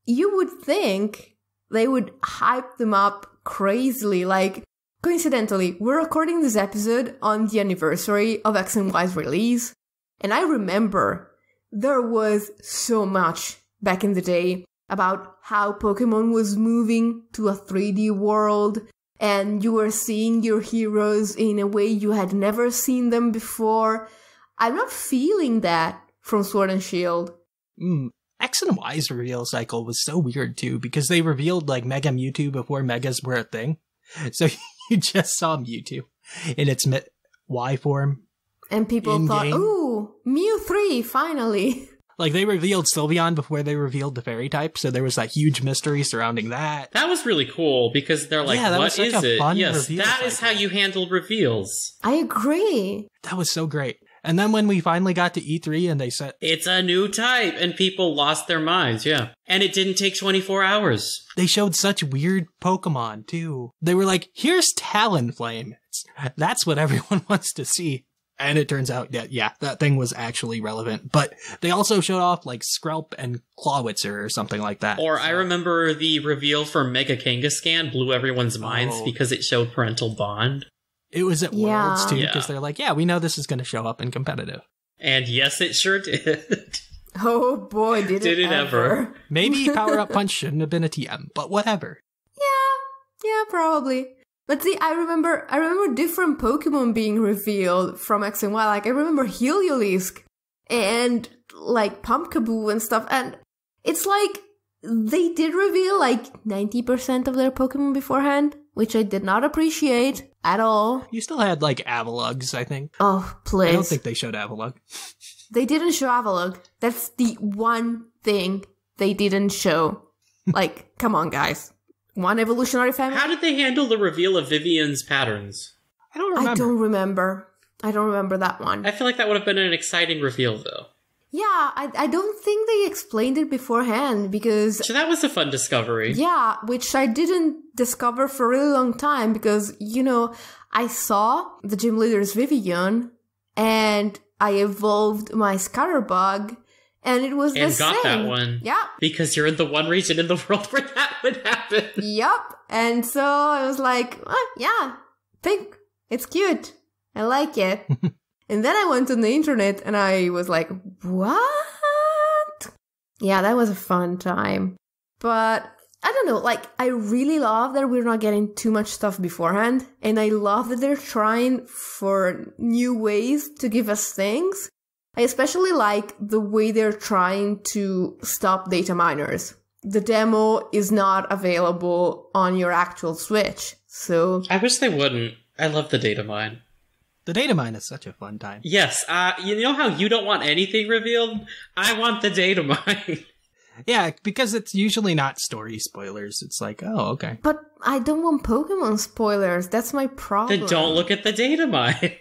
you would think they would hype them up crazily. Like, coincidentally, we're recording this episode on the anniversary of X and Y's release, and I remember there was so much back in the day about how Pokemon was moving to a 3D world, and you were seeing your heroes in a way you had never seen them before. I'm not feeling that from Sword and Shield. X and Y's reveal cycle was so weird too, because they revealed like Mega Mewtwo before Megas were a thing. So you just saw Mewtwo in its Y form. And people thought, ooh, Mew 3, finally. Like, they revealed Sylveon before they revealed the fairy type, so there was that huge mystery surrounding that. That was really cool, because they're like, what is it? Yes, that is how you handle reveals. I agree. That was so great. And then when we finally got to E3 and they said, it's a new type, and people lost their minds, yeah. And it didn't take 24 hours. They showed such weird Pokemon, too. They were like, here's Talonflame. That's what everyone wants to see. And it turns out that, yeah, that thing was actually relevant. But they also showed off, like, Skrelp and Clawitzer or something like that. Or I remember the reveal for Mega Kangaskhan blew everyone's minds because it showed Parental Bond. It was at Worlds, too, because they're like, yeah, we know this is going to show up in competitive. And yes, it sure did. Oh boy, did it ever. Maybe Power-Up Punch shouldn't have been a TM, but whatever. Yeah, probably. But see, I remember different Pokemon being revealed from X and Y. Like, I remember Heliolisk and, like, Pumpkaboo and stuff. And it's like, they did reveal, like, 90% of their Pokemon beforehand, which I did not appreciate at all. You still had, like, Avalugs, I think. Oh, please. I don't think they showed Avalug. They didn't show Avalug. That's the one thing they didn't show. Like, come on, guys. One evolutionary family? How did they handle the reveal of Vivian's patterns? I don't remember. I don't remember that one. I feel like that would have been an exciting reveal, though. Yeah, I don't think they explained it beforehand because... So that was a fun discovery. Yeah, which I didn't discover for a really long time because, you know, I saw the gym leader's Vivian and I evolved my Scatterbug and it was the same. And got that one. Yeah. Because you're in the one region in the world where that would happen. Yup. And so I was like, yeah, pink. It's cute. I like it. And then I went on the internet and I was like, what? Yeah, that was a fun time. But I don't know, like, I really love that we're not getting too much stuff beforehand. And I love that they're trying for new ways to give us things. I especially like the way they're trying to stop data miners. The demo is not available on your actual Switch, so... I wish they wouldn't. I love the data mine. The data mine is such a fun time. Yes, you know how you don't want anything revealed? I want the data mine. Yeah, because it's usually not story spoilers. It's like, oh, okay. But I don't want Pokemon spoilers. That's my problem. Then don't look at the data mine.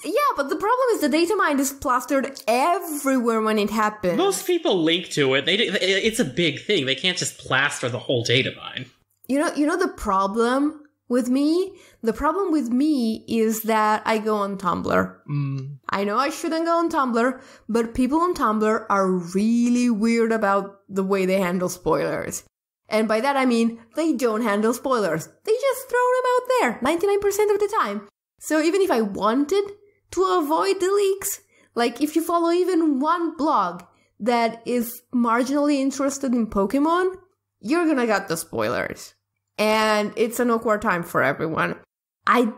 Yeah, but the problem is the data mine is plastered everywhere when it happens. Most people link to it. It's a big thing. They can't just plaster the whole data mine. You know the problem with me? The problem with me is that I go on Tumblr. I know I shouldn't go on Tumblr, but people on Tumblr are really weird about the way they handle spoilers. And by that I mean, they don't handle spoilers. They just throw them out there 99% of the time. So even if I wanted to avoid the leaks, like if you follow even one blog that is marginally interested in Pokemon, you're gonna get the spoilers. And it's an awkward time for everyone. I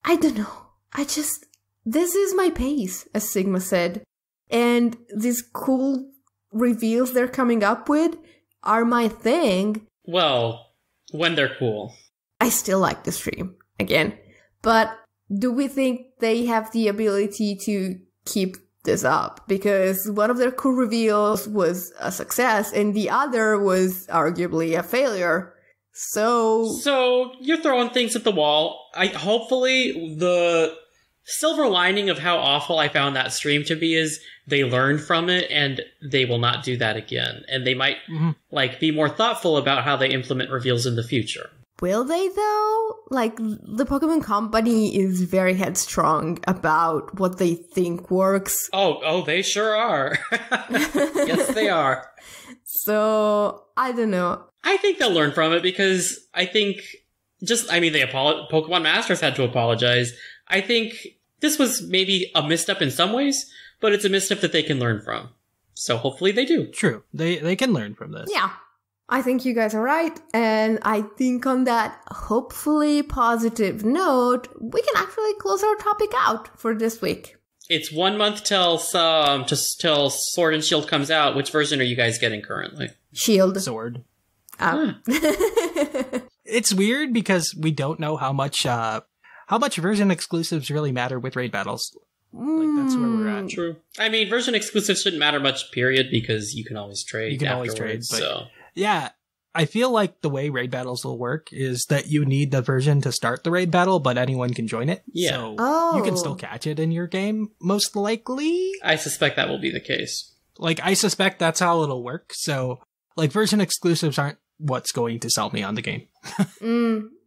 don't know. This is my pace, as Sigma said. And these cool reveals they're coming up with are my thing. Well, when they're cool. I still like the stream, again. But do we think they have the ability to keep this up? Because one of their cool reveals was a success, and the other was arguably a failure. So you're throwing things at the wall. Hopefully the silver lining of how awful I found that stream to be is they learned from it and they will not do that again. And they might be more thoughtful about how they implement reveals in the future. Will they though? Like, the Pokemon Company is very headstrong about what they think works. Oh, they sure are. Yes, they are. So, I don't know. I think they'll learn from it because Pokemon Masters had to apologize. I think this was maybe a misstep in some ways, but it's a misstep that they can learn from. So hopefully they do. True. They can learn from this. Yeah. I think you guys are right. And I think on that hopefully positive note, we can actually close our topic out for this week. It's 1 month till Sword and Shield comes out. Which version are you guys getting currently? Shield. Sword. It's weird because we don't know how much version exclusives really matter with raid battles. Like, that's where we're at. True. I mean, version exclusives shouldn't matter much, period, because you can always trade. You can always trade. But yeah, I feel like the way raid battles will work is that you need the version to start the raid battle, but anyone can join it. Yeah. So you can still catch it in your game, most likely. I suspect that will be the case. Like, I suspect that's how it'll work. So, like, version exclusives aren't what's going to sell me on the game.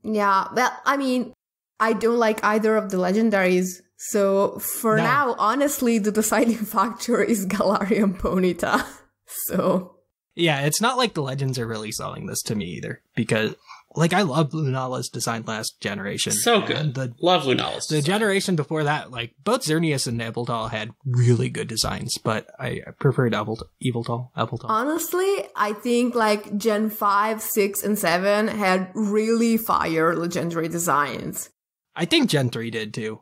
Yeah. Well, I mean, I don't like either of the legendaries. So for now, honestly, the deciding factor is Galarian Ponyta. So. Yeah, it's not like the legends are really selling this to me either. Because, Like, I love Lunala's design last generation. So good. Love Lunala's The generation before that, like, both Xerneas and Yveltal had really good designs, but I preferred Yveltal. Honestly, I think, like, Gen 5, 6, and 7 had really fire legendary designs. I think Gen 3 did, too.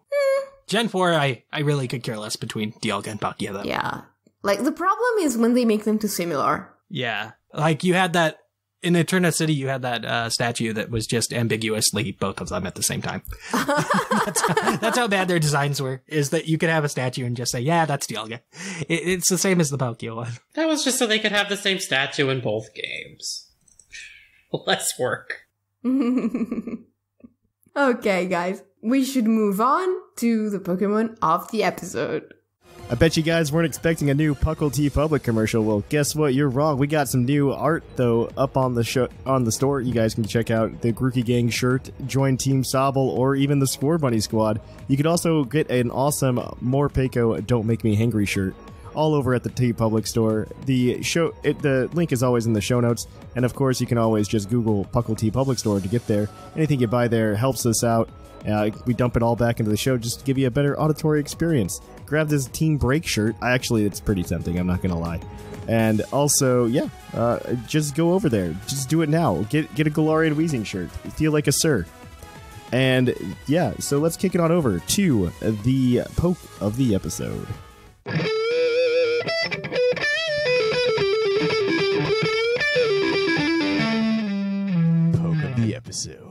Gen 4, I really could care less between Dialga and Palkia, though. Yeah. Like, the problem is when they make them too similar. Yeah. Like, you had that... In Eterna City, you had that statue that was just ambiguously both of them at the same time. That's how bad their designs were, is that you could have a statue and just say, yeah, that's Dialga. It's the same as the Palkia one. That was just so they could have the same statue in both games. Less work. Okay, guys. We should move on to the Pokemon of the episode. I bet you guys weren't expecting a new puclpodcast commercial. Well, guess what? You're wrong. We got some new art, though, up on the store. You guys can check out the Grookey Gang shirt, join Team Sobble, or even the Score Bunny Squad. You could also get an awesome Morpeko Don't Make Me Hangry shirt all over at the TeePublic store. The link is always in the show notes, and of course, you can always just Google Puckle TeePublic store to get there. Anything you buy there helps us out. We dump it all back into the show just to give you a better auditory experience. Grab this Team Break shirt. It's pretty tempting, I'm not gonna lie. And also, just go over there. Just do it now. Get a Galarian Weezing shirt. Feel like a sir. And yeah, so let's kick it on over to the poke of the episode. Poke of the episode.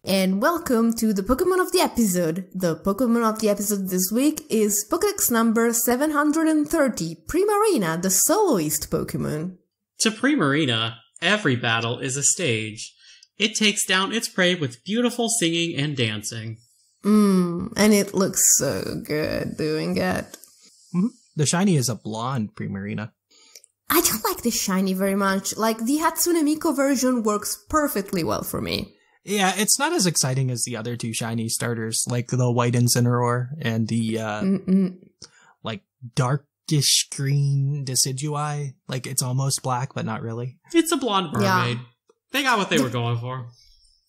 And welcome to the Pokemon of the episode. The Pokemon of the episode this week is Pokédex number 730, Primarina, the soloist Pokemon. To Primarina, every battle is a stage. It takes down its prey with beautiful singing and dancing. And it looks so good doing it. The shiny is a blonde Primarina. I don't like the shiny very much. Like, the Hatsune Miku version works perfectly well for me. Yeah, it's not as exciting as the other two shiny starters, like the white Incineroar and the, like, darkish green Decidueye. Like, it's almost black, but not really. It's a blonde mermaid. Yeah. They got what they were going for.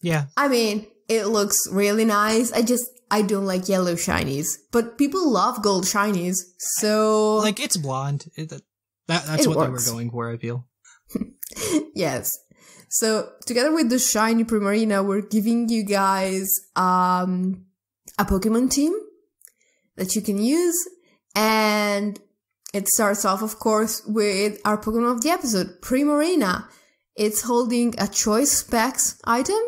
Yeah. I mean, it looks really nice. I don't like yellow shinies, but people love gold shinies, so... Like, it's blonde. That's what they were going for, I feel. Yes. So, together with the shiny Primarina, we're giving you guys a Pokemon team that you can use. And it starts off, of course, with our Pokemon of the episode, Primarina. It's holding a Choice Specs item.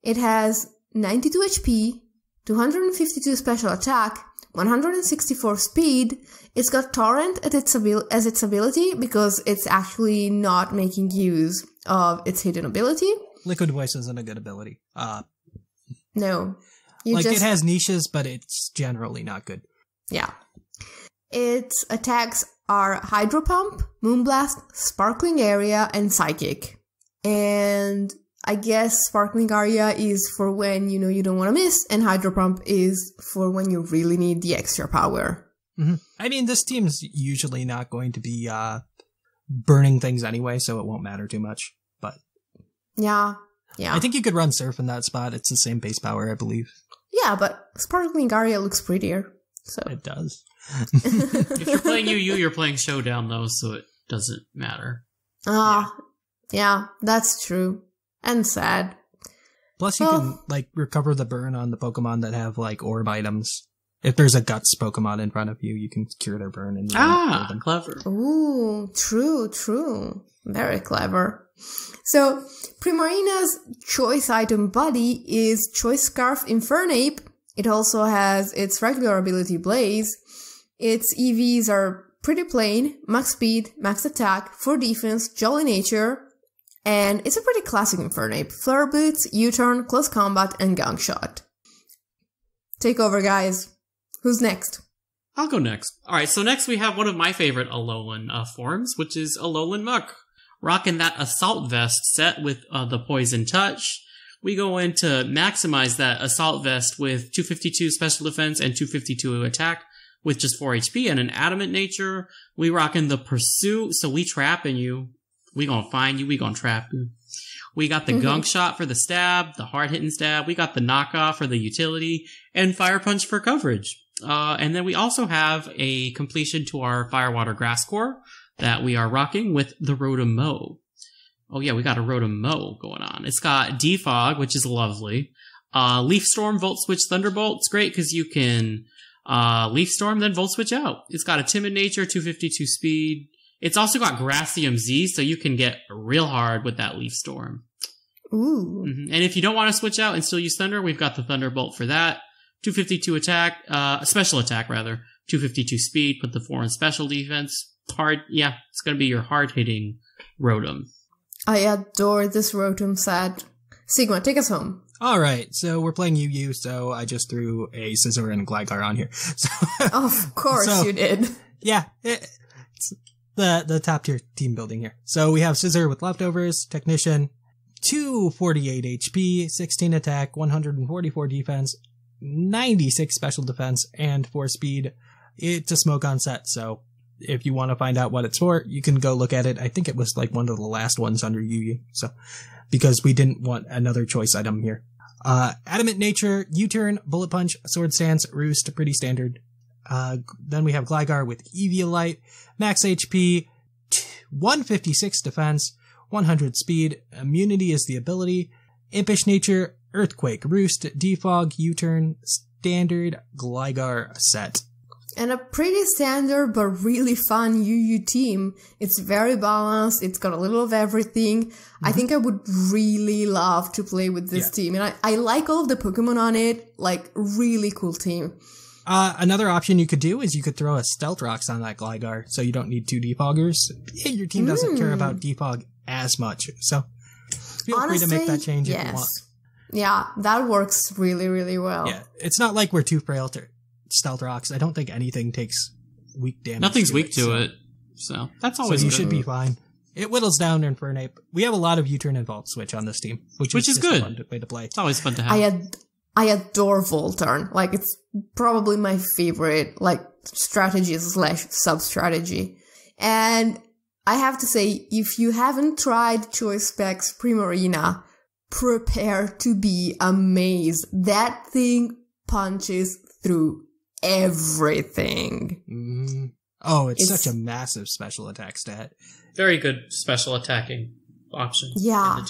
It has 92 HP, 252 special attack, 164 speed. It's got Torrent as its ability because it's actually not making use of its hidden ability. Liquid Voice isn't a good ability. No. It has niches, but it's generally not good. Yeah. Its attacks are Hydro Pump, Moonblast, Sparkling Area, and Psychic. And I guess Sparkling Area is for when you don't want to miss, and Hydro Pump is for when you really need the extra power. Mm-hmm. I mean, this team's usually not going to be burning things anyway, so it won't matter too much. But yeah. I think you could run Surf in that spot. It's the same base power, I believe. Yeah, but Sparkling Area looks prettier. So it does. If you're playing you're playing Showdown, though, so it doesn't matter. Yeah, that's true. And sad. Plus, you can, recover the burn on the Pokemon that have, orb items. If there's a Guts Pokemon in front of you, you can cure their burn. And clever. Ooh, true. Very clever. So, Primarina's choice item body is Choice Scarf Infernape. It also has its regular ability Blaze. Its EVs are pretty plain, max speed, max attack, 4 defense, jolly nature, and it's a pretty classic Infernape. Flare Blitz, U-turn, close combat, and gong shot. Take over, guys. Who's next? I'll go next. Alright, so next we have one of my favorite Alolan forms, which is Alolan Muk. Rocking that Assault Vest set with the Poison Touch. We go in to maximize that Assault Vest with 252 special defense and 252 attack with just 4 HP and an Adamant nature. We rockin' the Pursuit, so we trapping you. We gonna find you, we gonna trap you. We got the gunk shot for the stab, the hard-hitting stab. We got the knockoff for the utility, and fire punch for coverage. And then we also have a completion to our Firewater Grass Core that we are rocking with the Rotom Mow. Oh yeah, we got a Rotom Mow going on. It's got Defog, which is lovely. Leaf Storm, Volt Switch, Thunderbolt. It's great because you can Leaf Storm, then Volt Switch out. It's got a Timid Nature, 252 speed. It's also got Gracium Z, so you can get real hard with that Leaf Storm. Ooh. And if you don't want to switch out and still use Thunder, we've got the Thunderbolt for that. 252 attack, special attack rather. 252 speed, put the 4 in special defense. Hard, yeah, it's gonna be your hard-hitting Rotom. I adore this Rotom set. Sigma, take us home. All right, so we're playing UU, so I just threw a Scizor and a Gligar on here. So, of course you did. Yeah, it's the top tier team building here. So we have Scizor with leftovers, Technician, 248 HP, 16 attack, 144 defense, 96 special defense, and 4 speed. It's a smoke-on set, so if you want to find out what it's for, you can go look at it. I think it was like one of the last ones under UU, so because we didn't want another choice item here. Adamant Nature, U-Turn, Bullet Punch, Sword Stance, Roost, pretty standard. Then we have Gligar with Eviolite, max HP, 156 defense, 100 speed, Immunity is the ability, Impish Nature, Earthquake, Roost, Defog, U-Turn, standard Gligar set. And a pretty standard but really fun UU team. It's very balanced. It's got a little of everything. I think I would really love to play with this team. And I like all of the Pokemon on it. Like, really cool team. Another option you could do is you could throw a Stealth Rocks on that Gligar, so you don't need 2 Defoggers. Your team doesn't care about Defog as much. So feel free to make that change if you want. Yeah, that works really, really well. Yeah, it's not like we're too frail to Stealth Rocks. I don't think anything takes weak damage. Nothing's weak to it, so that's always so you good. should be fine. It whittles down Infernape. We have a lot of U-Turn and Volt Switch on this team, which is good. A fun way to play. It's always fun to have. I adore Volturn. Like, it's probably my favorite, like, strategy / sub-strategy. And I have to say, if you haven't tried Choice Specs Primarina, prepare to be amazed. That thing punches through everything. Oh, it's such a massive special attack stat. Very good special attacking option. Yeah.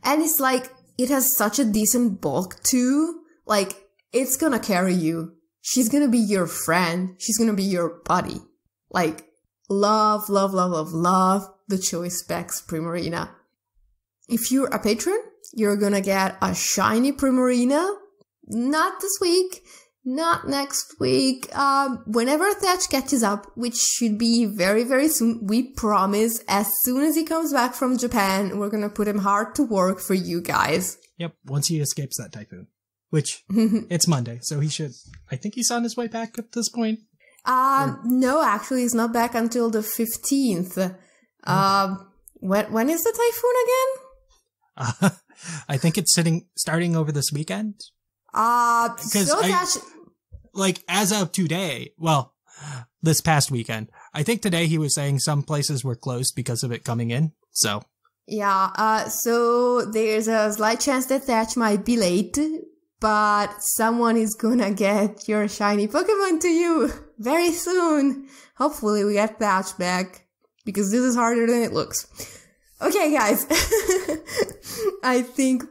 And it's like, it has such a decent bulk too. Like, it's gonna carry you. She's gonna be your friend. She's gonna be your buddy. Like, love the Choice Specs Primarina. If you're a patron, you're gonna get a shiny Primarina. Not this week. Not next week. Whenever Thatch catches up, which should be very, very soon, we promise, as soon as he comes back from Japan, we're gonna put him hard to work for you guys. Yep, once he escapes that typhoon. Which, it's Monday, so he should... I think he's on his way back at this point. No, actually, he's not back until the 15th. When is the typhoon again? I think it's starting over this weekend. Like, as of today, well, this past weekend, I think today he was saying some places were closed because of it coming in, so. Yeah, so there's a slight chance that Thatch might be late, but someone is gonna get your shiny Pokemon to you very soon. Hopefully we get Thatch back, because this is harder than it looks. Okay, guys, I think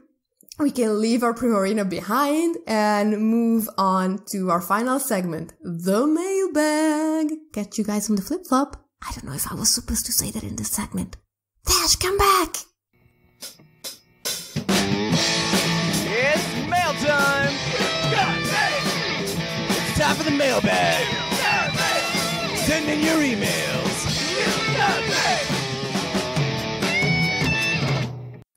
we can leave our Primarina behind and move on to our final segment, the Mailbag. Catch you guys on the flip-flop. I don't know if I was supposed to say that in this segment. Thatch, come back! It's mail time! It's time for the mailbag! Send in your emails!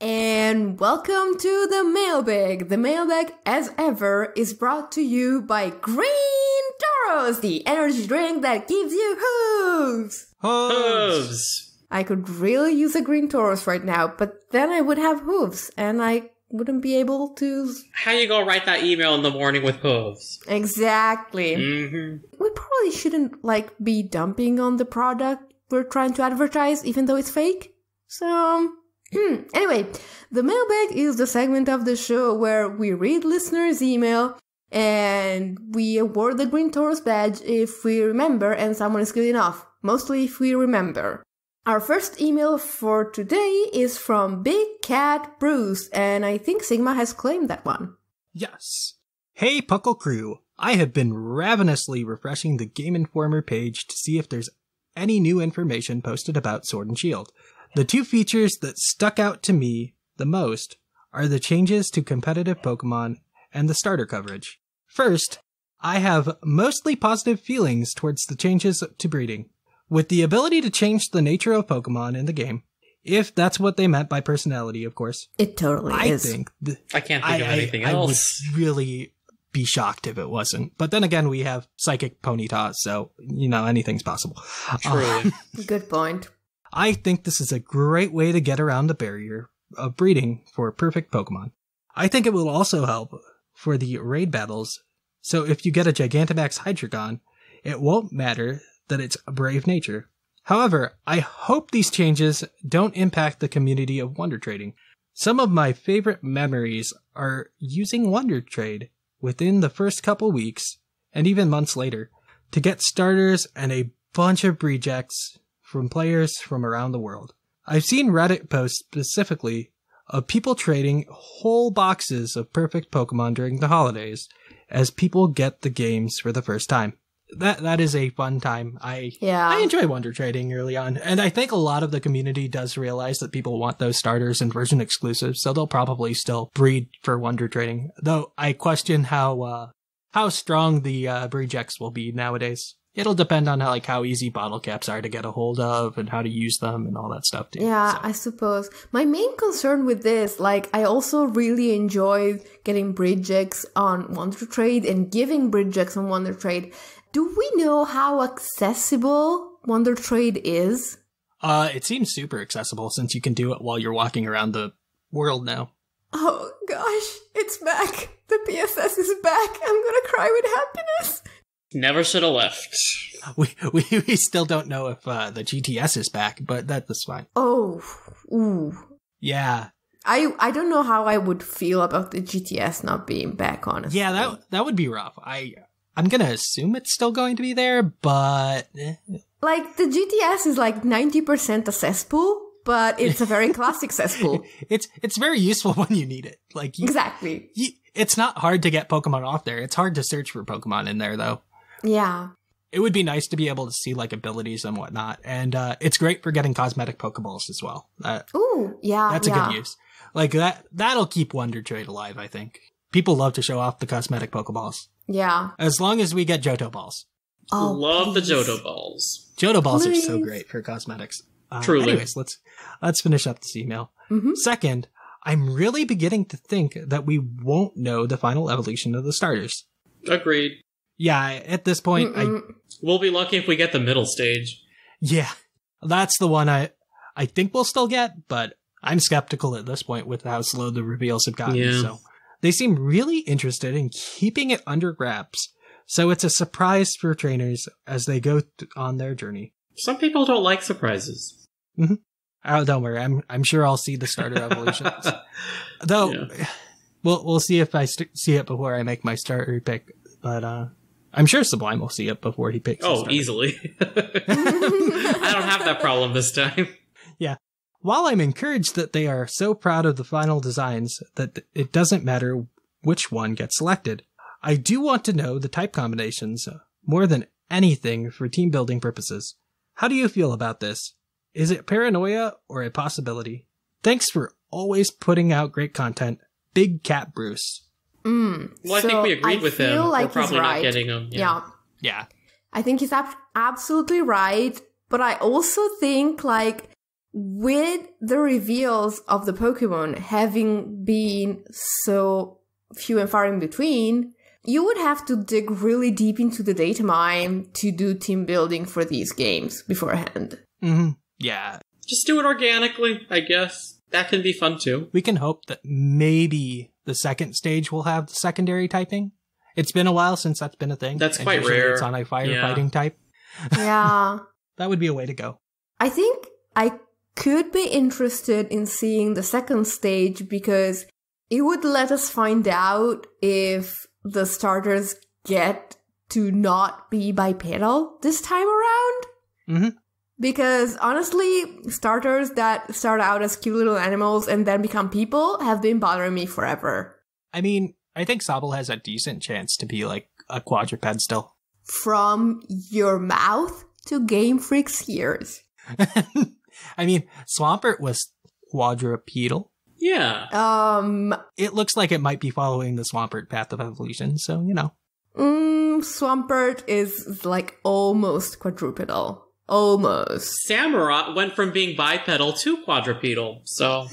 And welcome to the Mailbag. The Mailbag, as ever, is brought to you by Green Toros, the energy drink that gives you hooves! Hooves! I could really use a Green Tauros right now, but then I would have hooves, and I wouldn't be able to... How you gonna write that email in the morning with hooves? Exactly. Mm-hmm. We probably shouldn't, be dumping on the product we're trying to advertise, even though it's fake. So, Anyway, the mailbag is the segment of the show where we read listeners' email and we award the Green Taurus badge if we remember and someone is good enough. Mostly if we remember. Our first email for today is from Big Cat Bruce, and I think Sigma has claimed that one. Yes. Hey, Puckle Crew. I have been ravenously refreshing the Game Informer page to see if there's any new information posted about Sword and Shield. The two features that stuck out to me the most are the changes to competitive Pokemon and the starter coverage. First, I have mostly positive feelings towards the changes to breeding. With the ability to change the nature of Pokemon in the game, if that's what they meant by personality, of course. It totally is. I can't think of anything else. I would really be shocked if it wasn't. But then again, we have Psychic Ponyta, so, anything's possible. Truly. Good point. I think this is a great way to get around the barrier of breeding for perfect Pokemon. I think it will also help for the raid battles, so if you get a Gigantamax Hydreigon, it won't matter that it's a brave nature. However, I hope these changes don't impact the community of Wonder Trading. Some of my favorite memories are using Wonder Trade within the first couple weeks, and even months later, to get starters and a bunch of rejects from players from around the world. I've seen Reddit posts specifically of people trading whole boxes of perfect Pokemon during the holidays as people get the games for the first time. That is a fun time. I enjoy Wonder Trading early on, and I think a lot of the community does realize that people want those starters and version exclusives, so they'll probably still breed for Wonder Trading. Though I question how strong the rejects will be nowadays. It'll depend on how easy bottle caps are to get a hold of and how to use them and all that stuff too. Yeah, so. I suppose. My main concern with this, I also really enjoyed getting Bridgex on Wonder Trade and giving Bridgex on Wonder Trade. Do we know how accessible Wonder Trade is? It seems super accessible since you can do it while you're walking around the world now. Oh gosh, it's back. The PSS is back. I'm gonna cry with happiness. Never should have left. We still don't know if the GTS is back, but that's fine. Oh, ooh. Yeah. I don't know how I would feel about the GTS not being back, honestly. Yeah, that would be rough. I'm gonna assume it's still going to be there, but... The GTS is 90% a cesspool, but it's a very classic cesspool. It's very useful when you need it. Exactly. It's not hard to get Pokemon off there. It's hard to search for Pokemon in there, though. Yeah. It would be nice to be able to see abilities and whatnot, and it's great for getting cosmetic Pokeballs as well. Ooh, yeah, that's a good use. That'll keep Wonder Trade alive, I think. People love to show off the cosmetic Pokeballs. Yeah. As long as we get Johto Balls. Oh, love please. the Johto Balls. Johto Balls are so great for cosmetics. Truly. Anyways, let's finish up this email. Mm-hmm. Second, I'm really beginning to think that we won't know the final evolution of the starters. Agreed. Yeah, at this point, we'll be lucky if we get the middle stage. Yeah, that's the one I think we'll still get, but I'm skeptical at this point with how slow the reveals have gotten. Yeah. So they seem really interested in keeping it under wraps, so it's a surprise for trainers as they go on their journey. Some people don't like surprises. Mm-hmm. Oh, don't worry. I'm sure I'll see the starter evolutions. Though, we'll see if I see it before I make my starter pick. But I'm sure Sublime will see it before he picks. Oh, easily. I don't have that problem this time. Yeah. While I'm encouraged that they are so proud of the final designs that it doesn't matter which one gets selected, I do want to know the type combinations more than anything for team building purposes. How do you feel about this? Is it paranoia or a possibility? Thanks for always putting out great content. Big Cat Bruce. Well, I think we agreed with him. We're probably not getting him. Yeah. I think he's absolutely right. But I also think, with the reveals of the Pokemon having been so few and far in between, you would have to dig really deep into the data mine to do team building for these games beforehand. Mm-hmm. Yeah. Just do it organically, I guess. That can be fun too. We can hope that maybe the second stage will have the secondary typing. It's been a while since that's been a thing. That's quite rare. It's on a firefighting type. Yeah. That would be a way to go. I think I could be interested in seeing the second stage because it would let us find out if the starters get to not be bipedal this time around. Mm-hmm. Because honestly, starters that start out as cute little animals and then become people have been bothering me forever. I mean, I think Sobble has a decent chance to be like a quadruped still. From your mouth to Game Freak's ears. I mean, Swampert was quadrupedal. Yeah. It looks like it might be following the Swampert path of evolution, so, you know. Swampert is like almost quadrupedal. Almost. Samurott went from being bipedal to quadrupedal, so...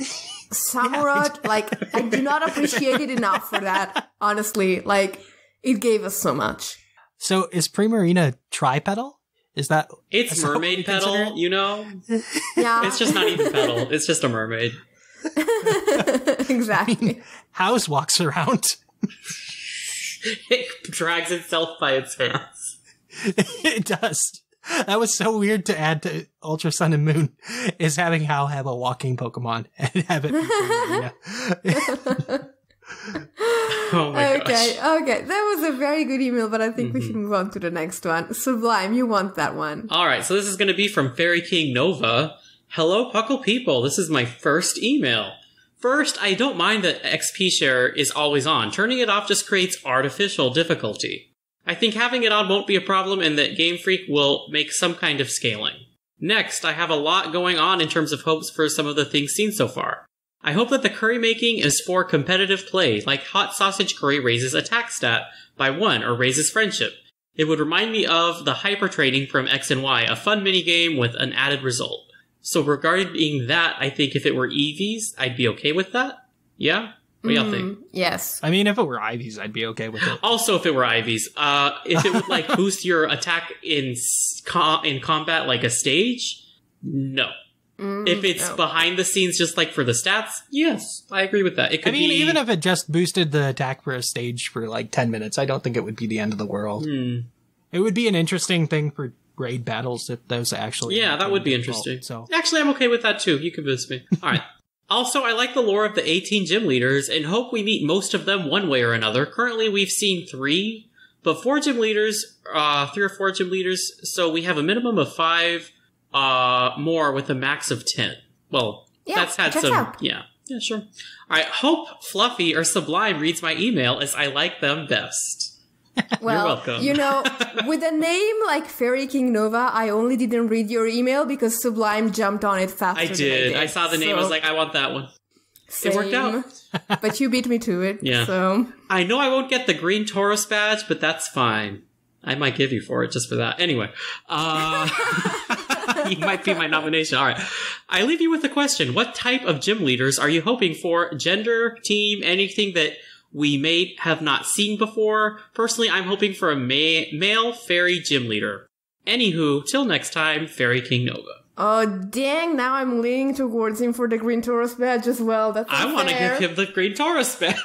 Samurott, like, I do not appreciate it enough for that, honestly. Like, it gave us so much. So, is Primarina tripedal? Is that... It's mermaid pedal, you know? Yeah. It's just not even pedal. It's just a mermaid. Exactly. I mean, House walks around. It drags itself by its hands. It does. That was so weird to add to Ultra Sun and Moon, is having Hal have a walking Pokemon and have it be Primarina. Oh my gosh. Okay. That was a very good email, but I think we should move on to the next one. Sublime, you want that one. Alright, so this is going to be from Fairy King Nova. Hello, Puckle people. This is my first email. First, I don't mind that XP share is always on. Turning it off just creates artificial difficulty. I think having it on won't be a problem and that Game Freak will make some kind of scaling. Next, I have a lot going on in terms of hopes for some of the things seen so far. I hope that the curry making is for competitive play, like hot sausage curry raises attack stat by 1 or raises friendship. It would remind me of the hyper trading from X and Y, a fun minigame with an added result. So regarding that, I think if it were Eevees, I'd be okay with that. Yeah? What do y'all think? Yes. I mean, if it were Ivies, I'd be okay with it. Also, if it were Ivies, if it would like boost your attack in combat like a stage, no. If it's behind the scenes, just like for the stats, yes, I agree with that. It could be even if it just boosted the attack for a stage for like 10 minutes, I don't think it would be the end of the world. It would be an interesting thing for raid battles if those actually. Yeah, that would be interesting. So actually, I'm okay with that too. You can boost me. All right. Also, I like the lore of the 18 gym leaders and hope we meet most of them one way or another. Currently, we've seen 3, but 4 gym leaders, 3 or 4 gym leaders, so we have a minimum of 5 more with a max of 10. Well, that's had some... Out. Yeah, sure. All right, hope Fluffy or Sublime reads my email as I like them best. Well, you're welcome. You know, with a name like Fairy King Nova, I only didn't read your email because Sublime jumped on it faster I did. I saw the name. I was like, I want that one. Same. It worked out. But you beat me to it. Yeah. So I know I won't get the green Taurus badge, but that's fine. I might give you for it just for that. Anyway. You might be my nomination. All right. I leave you with a question. What type of gym leaders are you hoping for? Gender, team, anything that we may have not seen before? Personally, I'm hoping for a male fairy gym leader. Anywho, till next time, Fairy King Nova. Oh, dang, now I'm leaning towards him for the green Taurus badge as well. That's unfair. I want to give him the green Taurus badge.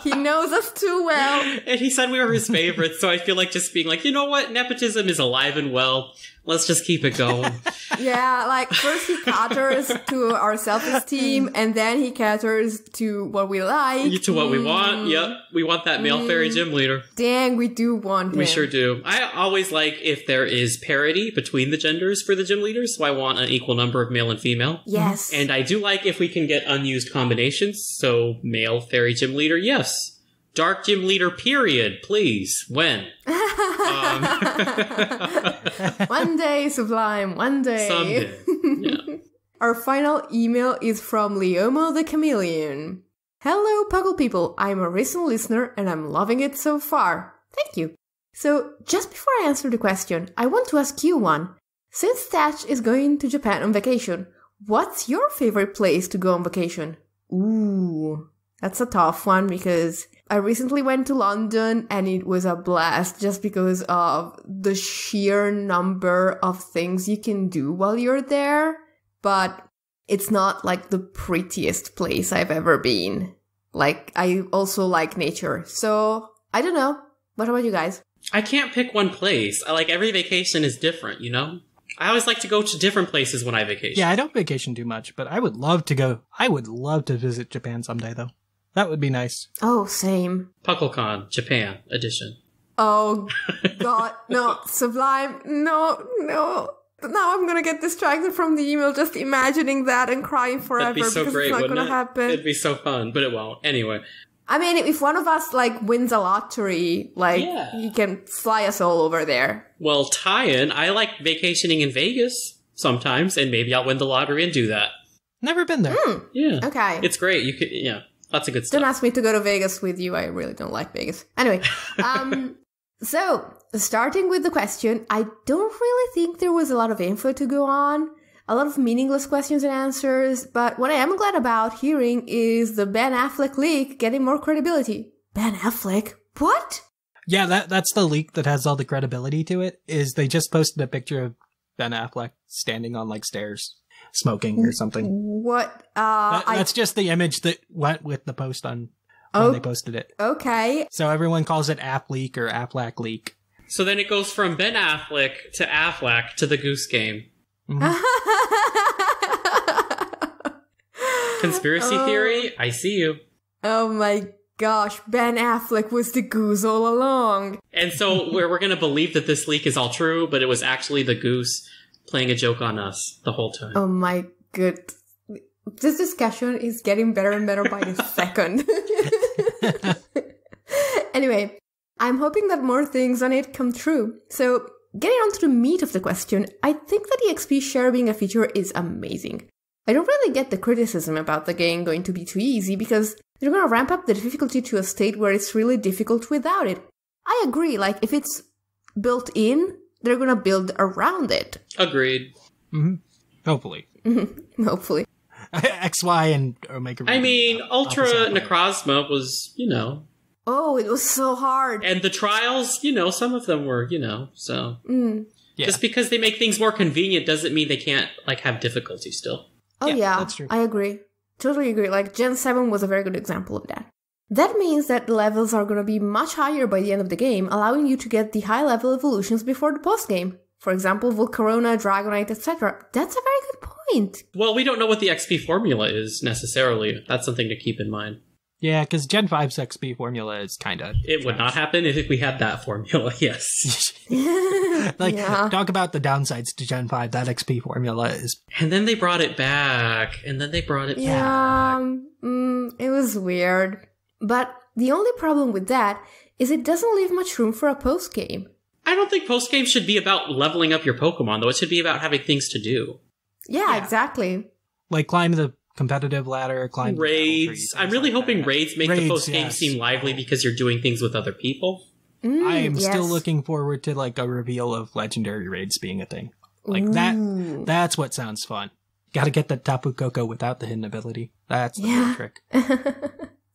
He knows us too well. And he said we were his favorites, so I feel like just being like, you know what? Nepotism is alive and well. Let's just keep it going. Yeah, like, first he caters to our self-esteem, and then he caters to what we like. To what we want. Yep. We want that male fairy gym leader. Dang, we do want him. We sure do. I always like if there is parity between the genders for the gym leaders, so I want an equal number of male and female. Yes. And I do like if we can get unused combinations, so male fairy gym leader, yes. Dark gym leader, period, please. When? One day, Sublime, one day. Someday. Yeah. Our final email is from Leomo the Chameleon. Hello, Puckle people. I'm a recent listener and I'm loving it so far. Thank you. So, just before I answer the question, I want to ask you one. Since Thatch is going to Japan on vacation, what's your favorite place to go on vacation? Ooh, that's a tough one because I recently went to London and it was a blast just because of the sheer number of things you can do while you're there. But it's not like the prettiest place I've ever been. Like, I also like nature. So, I don't know. What about you guys? I can't pick one place. Like, every vacation is different, you know? I always like to go to different places when I vacation. Yeah, I don't vacation too much, but I would love to go. I would love to visit Japan someday, though. That would be nice. Oh, same. PuckleCon, Japan edition. Oh, God. No, Sublime. No. Now I'm gonna get distracted from the email just imagining that and crying forever. That'd be so because great, it's not wouldn't gonna it? happen. It'd be so fun, but it won't. Anyway. I mean, if one of us, like, wins a lottery, like, he can fly us all over there. Well, tie-in, I like vacationing in Vegas sometimes, and maybe I'll win the lottery and do that. Never been there. Yeah. Okay. It's great. You could, lots of good stuff. Don't ask me to go to Vegas with you. I really don't like Vegas. Anyway, so, starting with the question, I don't really think there was a lot of info to go on. A lot of meaningless questions and answers, but what I am glad about hearing is the Ben Affleck leak getting more credibility. Ben Affleck? What? Yeah, that's the leak that has all the credibility to it, is they just posted a picture of Ben Affleck standing on, like, stairs, smoking or something. What? That's just the image that went with the post on when they posted it. Okay. So everyone calls it App Leak or Affleck Leak. So then it goes from Ben Affleck to Affleck to the Goose Game. Mm-hmm. Conspiracy theory? I see you. Oh my gosh, Ben Affleck was the goose all along. And so we're going to believe that this leak is all true, but it was actually the goose playing a joke on us the whole time. Oh my good. This discussion is getting better and better by the second. Anyway, I'm hoping that more things on it come true. So, getting on to the meat of the question, I think that the XP share being a feature is amazing. I don't really get the criticism about the game going to be too easy because they're going to ramp up the difficulty to a state where it's really difficult without it. I agree, like, if it's built in, they're going to build around it. Agreed. Mm-hmm. Hopefully. Hopefully. XY and Omega. I mean, Ultra Necrozma was, Oh, it was so hard. And the trials, some of them were, so. Yeah. Just because they make things more convenient doesn't mean they can't, have difficulty still. Oh yeah, that's true. I agree. Totally agree. Like, Gen 7 was a very good example of that. That means that the levels are going to be much higher by the end of the game, allowing you to get the high-level evolutions before the post-game. For example, Volcarona, Dragonite, etc. That's a very good point. Well, we don't know what the XP formula is, necessarily. That's something to keep in mind. Yeah, because Gen 5's XP formula is kind of... It would not happen if we had that formula, yes. Talk about the downsides to Gen 5. That XP formula is... And then they brought it back. Yeah, it was weird. But the only problem with that is it doesn't leave much room for a post-game. I don't think post-game should be about leveling up your Pokemon, though. It should be about having things to do. Yeah, exactly. Like climb the competitive ladder, climb raids. I'm really hoping raids make the post-game seem lively because you're doing things with other people. I am still looking forward to a reveal of legendary raids being a thing. That's what sounds fun. Gotta get the Tapu Koko without the hidden ability. That's the real trick.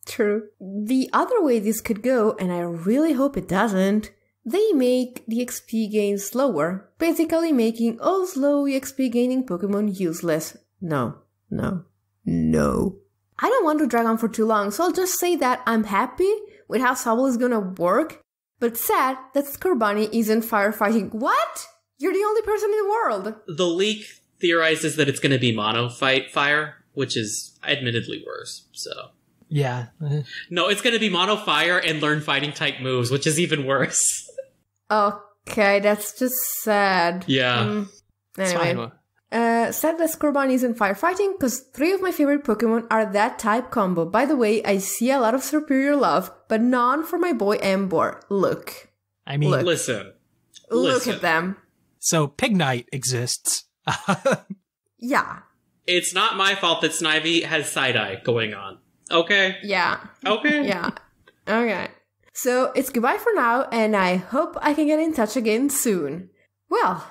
True. The other way this could go, and I really hope it doesn't, they make the XP gain slower, basically making all slow XP gaining Pokemon useless. No. I don't want to drag on for too long, so I'll just say that I'm happy with how Sobble is gonna work, but sad that Scorbunny isn't firefighting. What? You're the only person in the world! The leak theorizes that it's gonna be mono fight fire, which is admittedly worse, so... Yeah. No, it's gonna be mono fire and learn fighting type moves, which is even worse. Okay, that's just sad. Yeah. Anyway. Sad that Scorbunny isn't firefighting, because 3 of my favorite Pokemon are that type combo. By the way, I see a lot of superior love, but none for my boy Emboar. Look. I mean... Listen. Look at them. So, Pignite exists. Yeah. It's not my fault that Snivy has side-eye going on. Okay? Yeah. Okay? Yeah. Okay. So, it's goodbye for now, and I hope I can get in touch again soon. Well...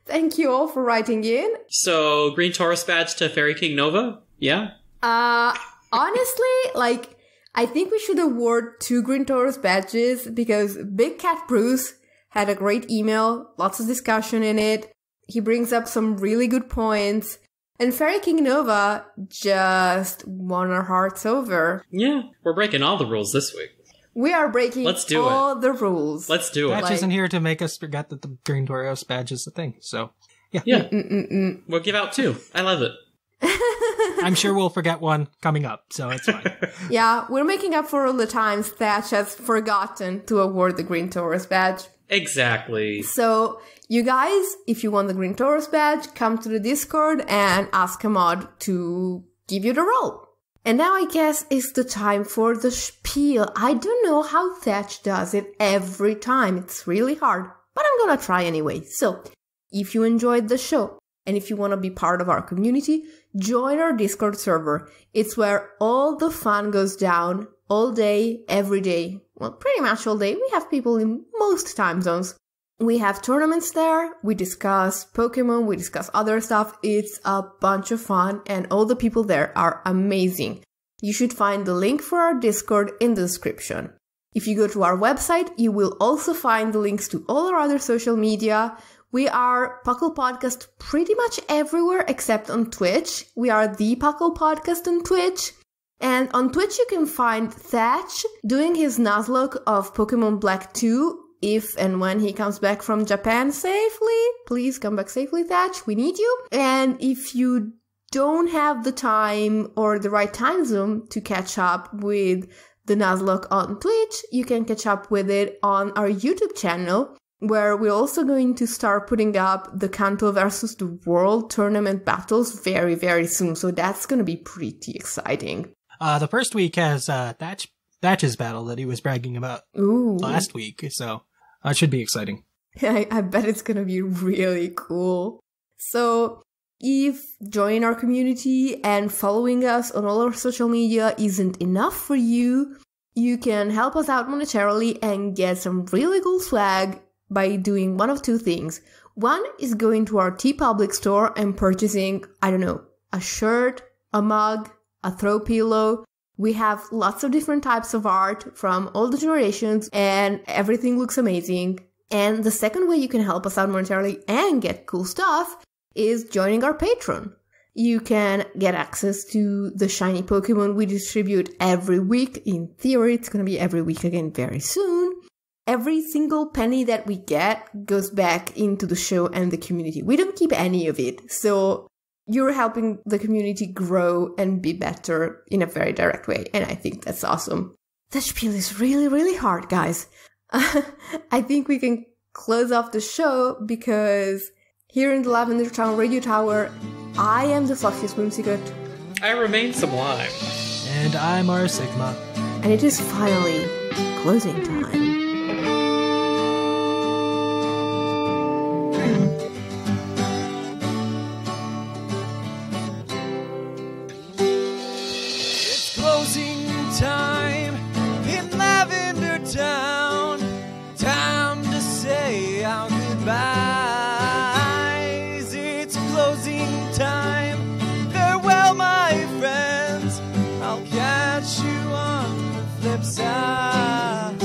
Thank you all for writing in. So, Green Taurus badge to Fairy King Nova? Yeah? Honestly, I think we should award 2 Green Taurus badges because Big Cat Bruce had a great email, lots of discussion in it. He brings up some really good points. And Fairy King Nova just won our hearts over. Yeah, we're breaking all the rules this week. We are breaking all the rules. Let's do it. Thatch isn't here to make us forget that the Green Toros badge is a thing, so yeah. We'll give out 2. I love it. I'm sure we'll forget one coming up, so it's fine. Yeah, we're making up for all the times Thatch has forgotten to award the Green Taurus badge. Exactly. So, you guys, if you want the Green Taurus badge, come to the Discord and ask a mod to give you the role. And now I guess it's the time for the spiel. I don't know how Thatch does it every time. It's really hard, but I'm gonna try anyway. So, if you enjoyed the show, and if you want to be part of our community, join our Discord server. It's where all the fun goes down all day, every day. Well, pretty much all day. We have people in most time zones. We have tournaments there. We discuss Pokemon. We discuss other stuff. It's a bunch of fun, and all the people there are amazing. You should find the link for our Discord in the description. If you go to our website, you will also find the links to all our other social media. We are Puckle Podcast pretty much everywhere except on Twitch. We are the Puckle Podcast on Twitch. And on Twitch you can find Thatch doing his Nuzlocke of Pokemon Black 2 if and when he comes back from Japan safely. Please come back safely, Thatch. We need you. And if you don't have the time or the right time zone to catch up with the Nuzlocke on Twitch, you can catch up with it on our YouTube channel, where we're also going to start putting up the Kanto versus the World tournament battles very, very soon. So that's going to be pretty exciting. The first week has Thatch's battle that he was bragging about last week, so it should be exciting. I bet it's going to be really cool. So if joining our community and following us on all our social media isn't enough for you, you can help us out monetarily and get some really cool swag by doing one of 2 things. One is going to our TeePublic store and purchasing, I don't know, a shirt, a mug, a throw pillow. We have lots of different types of art from all the generations, and everything looks amazing. And the second way you can help us out monetarily and get cool stuff is joining our Patreon. You can get access to the shiny Pokemon we distribute every week. In theory, it's going to be every week again very soon. Every single penny that we get goes back into the show and the community. We don't keep any of it. So you're helping the community grow and be better in a very direct way. And I think that's awesome. That spiel is really, really hard, guys. I think we can close off the show because here in the Lavender Town Radio Tower, I am the Fluffiest Whimsicott. I remain Sublime. And I'm R Sigma. And it is finally closing time. Time in Lavender Town. Time to say our goodbyes. It's closing time. Farewell, my friends. I'll catch you on the flip side.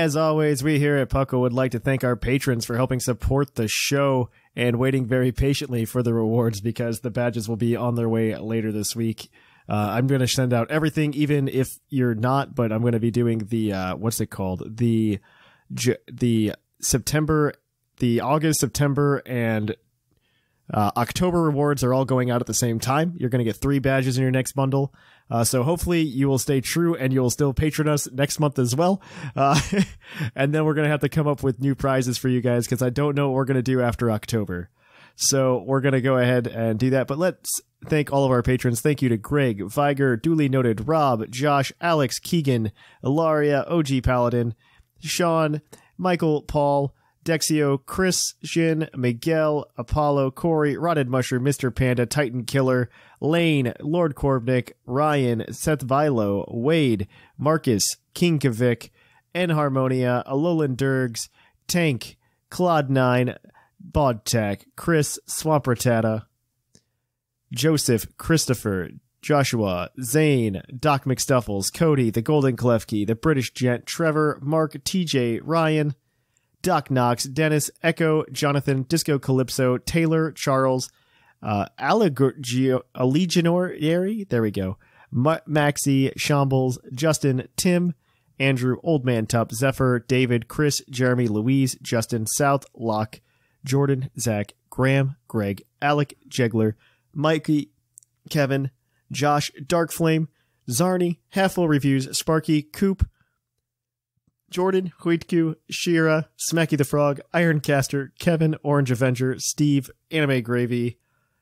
As always, we here at Puckle would like to thank our patrons for helping support the show and waiting very patiently for the rewards because the badges will be on their way later this week. I'm going to send out everything, even if you're not, but I'm going to be doing the, what's it called? The August, September, and October rewards are all going out at the same time. You're going to get 3 badges in your next bundle. So hopefully you will stay true and you will still patron us next month as well. And then we're going to have to come up with new prizes for you guys because I don't know what we're going to do after October. So we're going to go ahead and do that. But let's thank all of our patrons. Thank you to Greg, Viger, Duly Noted, Rob, Josh, Alex, Keegan, Ilaria, OG Paladin, Sean, Michael, Paul, Dexio, Chris, Shin, Miguel, Apollo, Corey, Rotted Mushroom, Mr. Panda, Titan Killer, Lane, Lord Korbnick, Ryan, Seth Vilo, Wade, Marcus, King Kavik, N Harmonia, Alolan Durgs, Tank, Claude9, Bodtak, Chris, Swampertata, Joseph, Christopher, Joshua, Zane, Doc McStuffles, Cody, the Golden Klefki, the British Gent, Trevor, Mark, TJ, Ryan, Doc Knox, Dennis, Echo, Jonathan, Disco Calypso, Taylor, Charles, Allegionary, there we go, Maxie, Shambles, Justin, Tim, Andrew, Old Man Tup, Zephyr, David, Chris, Jeremy, Louise, Justin, South, Locke, Jordan, Zach, Graham, Greg, Alec, Jegler, Mikey, Kevin, Josh, Darkflame, Zarni, Halfful Reviews, Sparky, Coop, Jordan, Huitku, Shira, Smacky the Frog, Ironcaster, Kevin, Orange Avenger, Steve, Anime Gravy,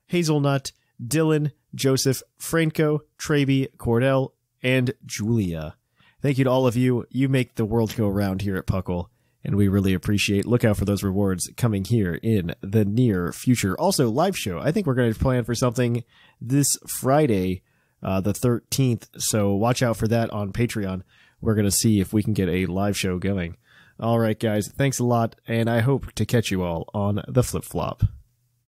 Hazelnut, Dylan, Joseph, Franco, Traby, Cordell, and Julia. Thank you to all of you. You make the world go round here at Puckle, and we really appreciate. Look out for those rewards coming here in the near future. Also, live show. I think we're going to plan for something this Friday, the 13th, so watch out for that on Patreon. We're going to see if we can get a live show going. All right, guys, thanks a lot, and I hope to catch you all on the flip-flop.